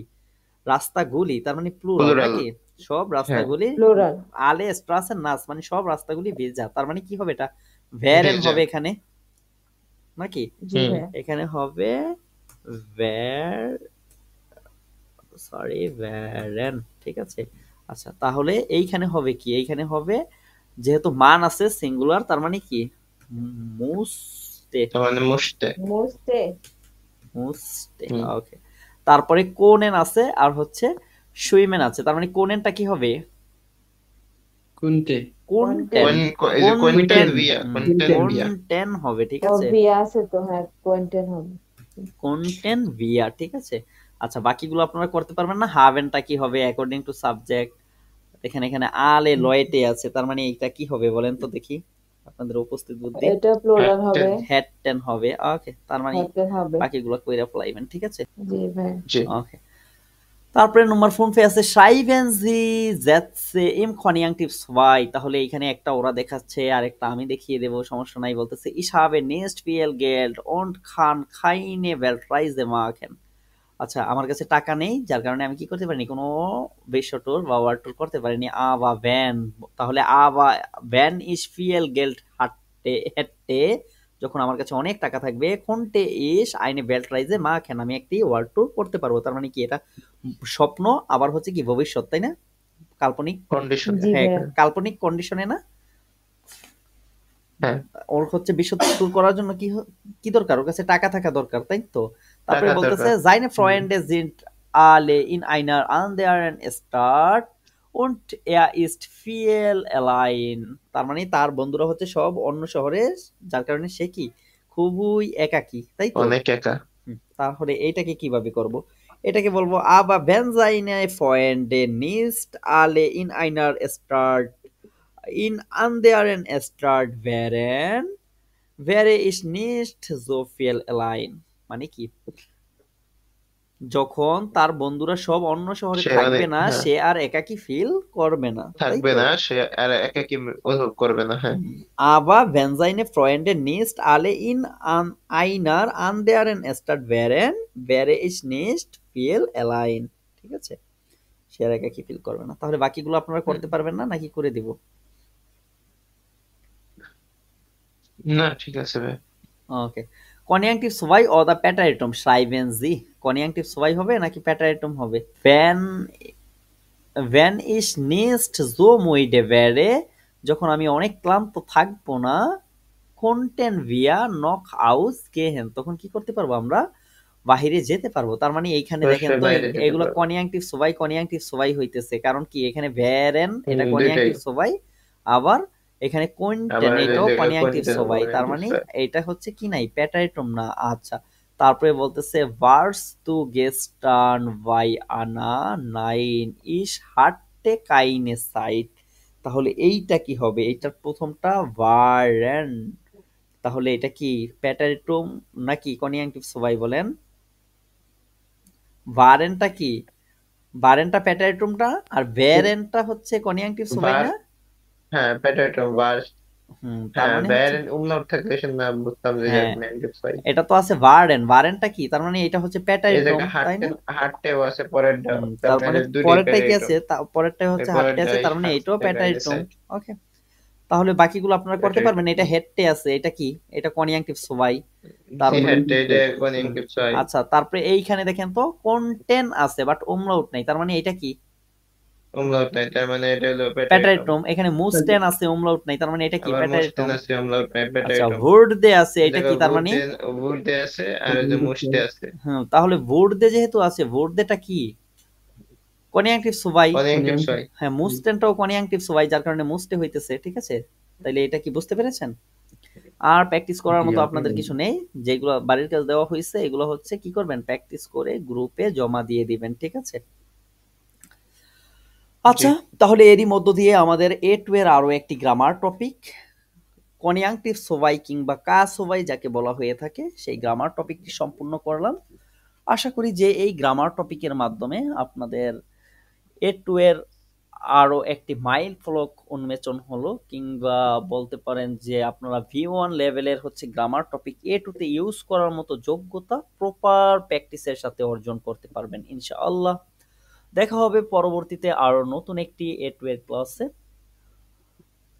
রাস্তাগুলি, তার মানে প্লুরাল plural নাকি? সব হ্যাঁ রাস্তাগুলি। প্লোরাল। আলে স্ট্রাসেন নাস মানে সব রাস্তাগুলি ভেজা, তার মানে কি হবে এটা? ভ্যারেন ভেজা হবে এখানে নাকি? জি হুম ভাই, এখানে হবে ভ্যার, সরি ভ্যারেন, ঠিক আছে। আচ্ছা, তাহলে এইখানে হবে কি? এইখানে হবে যেহেতু মান আছে সিঙ্গুলার, তার মানে কি মুস্টে, তার মানে মুসতে মোস্টে। মুস্টে। হুম ওকে, তারপরে কোনেন আছে আর হচ্ছে সুইমেন আছে, তার মানে কোনেনটা কি হবে? কুনতে কোনটেন, কন্টেন্ট। এই যে কোয়েন্টেন কোনটেন, ভিয়া কোয়েন্টেন ভিয়া কোনটেন হবে, ঠিক ও আছে। বিয়া আছে তো, হ্যাঁ কন্টেন্ট হবে। কোনটেন ভিয়া, ঠিক আছে। আচ্ছা, বাকিগুলো আপনারা করতে পারবেন না। হাভেনটা কি হবে অ্যাকর্ডিং টু সাবজেক্ট? এখানে এখানে আলে লয়েটে আছে, তার মানে এটা কি হবে বলেন তো দেখি আপনাদের উপস্থিত বুদ্ধি। এটা প্লোরাল হ্যাটেন হবে, হ্যাটেন হবে। ওকে, তার মানে হ্যাটেন হবে। বাকিগুলো কইরা ফেলাইবেন, ঠিক আছে। জি ভাই, জি ওকে, তারপরে নম্বর 5 আছে schreiben Sie Sätze im Konjunktiv 2। তাহলে এখানে একটা ওরা দেখাচ্ছে আর একটা আমি দেখিয়ে দেব, সমস্যা নাই। বলতেছে ich habe nicht viel Geld und kann keine Weltreise machen। আচ্ছা, আমার কাছে টাকা নেই, যার কারণে আমি কি করতে পারিনি, কোনো বিশ্ব ট্যুর বা ওয়ার্ল্ড ট্যুর করতে পারিনি। আবা ভ্যান, তাহলে আবা ভ্যান ইস ফিয়েল গেল্ড হাট্টে হেট্টে, যখন আমার কাছে অনেক টাকা থাকবে, কোনটে ইস আইনে বেল্ট রাইজে মা কেন আমি একটি ওয়ার্ল্ড ট্যুর করতে পারবো। তার মানে কি এটা স্বপ্ন, আবার হচ্ছে কি ভবিষ্যৎ, তাই না? কাল্পনিক। কন্ডিশন জি হ্যাঁ, ভাই, কাল্পনিক কন্ডিশনে না। হ্যাঁ ওর হচ্ছে বিশ্ব ট্যুর করার জন্য কি কি দরকার? ওর কাছে টাকা থাকা দরকার, তাই তো। তারপরে টাকা বলতেছে দরকার seine hmm Freunde sind alle in einer anderen Stadt und er ist viel allein। তার মানে তার বন্ধুরা হচ্ছে সব অন্য শহরে, যার কারণে সে কি খুবই একাকী, তাই তো। অনেক একা তাহলে এইটাকে কিভাবে করব? এটাকে বলবো aber wenn seine Freunde nicht alle in einer Stadt in anderen Stadt wären wäre ich nicht so viel allein। মানে কি, যখন তার বন্ধুরা সব অন্য শহরে সে থাকবে অনেক না, হ্যাঁ সে আর একাকী ফিল করবে না, তাই থাকবে তো। না সে আর একাকী অনুভব করবে না হ্যাঁ Aber wenn seine Freunde nicht alle in einer anderen Stadt wären wäre ich nicht viel allein। ঠিক আছে, সে আর একাকী ফিল করবে না। তাহলে বাকিগুলো আপনারা হুম। করতে পারবেন না নাকি করে দিব? না ঠিক আছে ভাই ওকে, কনজাংটিভ সবাই অদা প্যাটারিটম schreiben Sie। কনজাংটিভ সবাই হবে নাকি প্যাটারিটম হবে? wenn ich nicht so müde wäre, যখন আমি অনেক ক্লান্ত থাকবো না, konnten wir noch ausgehen, তখন কি করতে পারবো আমরা? বাহিরে যেতে পারবো। তার মানে এইখানে দেখেন অবশ্যই তো বাইরে যেতে এগুলো পারবো কনজাংটিভ সবাই হইতেছে, কারণ কি এখানে ভ্যারেন এটা দুইটাই কনজাংটিভ সবাই, আবার এখানে কোনটেন আবার এই এটাও জায়গায় কনজাংটিভ কোয়েন্টেন সবাই, তার মানে কন্টিনিউয়াস এটা হচ্ছে কি নাই প্যাটারিটম না। আচ্ছা, তারপরে বলতেছে ভার্স টু গেস্টার্ন বাই আনা নাইন ইস হাট্টে কাইনে সাইট। তাহলে এইটা কি হবে? এইটার প্রথমটা ভারেন, তাহলে এটা কি প্যাটারিটম নাকি কনজাংটিভ সবাই বলেন? ভারেনটা কি? ভারেনটা প্যাটারিটমটা, আর ভ্যারেনটা হচ্ছে কনজাংটিভ সবাই বার না? হ্যাঁ প্যাটার্ন বার তার হ্যাঁ মানে হচ্ছে ব্যারেন উমলাউট থাকলে সে না বুঝতাম যে হ্যাঁ, ম্যানটিভ সরি এটা তো আছে ভারেন, ভারেনটা কি? তার মানে এটা হচ্ছে এই প্যাটারিটম, জায়গায় তাই হাঁটতে না? হাঁটতেও আছে পরেরটা তার তার মানে মানে এটা দুইটাই পরেরটা কি প্যাটার্ন আছে? পরেরটা হচ্ছে হাঁটতে আছে, পরেরটাই তার মানে এটাও হাঁটতে গাইলে প্যাটারিটম। সাইড ওকে, তাহলে বাকিগুলো আপনারা করতে পারবেন। প্যাটার্ন এটা হেডটে আছে, এটা কি? এটা কনজাংটিভ সবাই। জি তারপরে হাঁটতে এটা হুম, কনজাংটিভ সরি আচ্ছা, তারপরে এইখানে দেখেন তো কোনটেন আছে বাট umlaut নাই, তার মানে এটা কি? উমলাউট নাই তার মানে এটা হলো প্যাটার্ন প্যাটারিটম। এখানে মুস্টেন আছে umlaut নাই, তার মানে এটা কি? আবার মোস্টেন প্যাটারিটম। আছে উমলাউট নাই আচ্ছা, প্যাটার্ন ভুর্দে আছে, এই এটা কি? জায়গায় তার মানে বুর্দে আছে আর এই যে মুস্টে আছে তাহলে ভুর্দে যেহেতু আছে, ভুর্দেটা কি? কনজাংটিভ সবাই। কনজাংটিভ সরি হ্যাঁ, মুস্টেনটাও কনজাংটিভ সবাই, যার কারণে মুস্টে হইতেছে, ঠিক আছে। তাইলে এটা কি বুঝতে পেরেছেন? আর প্র্যাকটিস করার জি মতো আপনি আপনাদের বলুন। কিছু নেই। যেগুলো বাড়ির কাজ দেওয়া হয়েছে এগুলো হচ্ছে কি করবেন, প্র্যাকটিস করে গ্রুপে জমা দিয়ে দিবেন, ঠিক আছে? জি আচ্ছা, তাহলে এরই মধ্য দিয়ে আমাদের A2 এর আরো একটি গ্রামার টপিক, কনিয়াঙ্কটিভ সোভাই কিংবা কা সোভাই যাকে বলা হয়ে থাকে, সেই গ্রামার টপিকটি সম্পূর্ণ করলাম। আশা করি যে এই গ্রামার টপিকের মাধ্যমে আপনাদের A2 এর আরো একটি মাইল ফলক উন্মোচন হলো, কিংবা বলতে পারেন যে আপনারা V1 লেভেলের হচ্ছে গ্রামার টপিক A2 তে ইউজ করার মতো যোগ্যতা প্রপার প্র্যাকটিসের সাথে অর্জন করতে পারবেন ইনশাআল্লাহ। দেখা হবে পরবর্তীতে আরো নতুন একটি A2 এর ক্লাসে।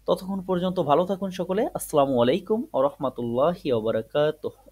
ততক্ষণ পর্যন্ত ভালো থাকুন সকলে। আসসালামু আলাইকুম ওয়া রাহমাতুল্লাহি ওয়া বারাকাতুহু।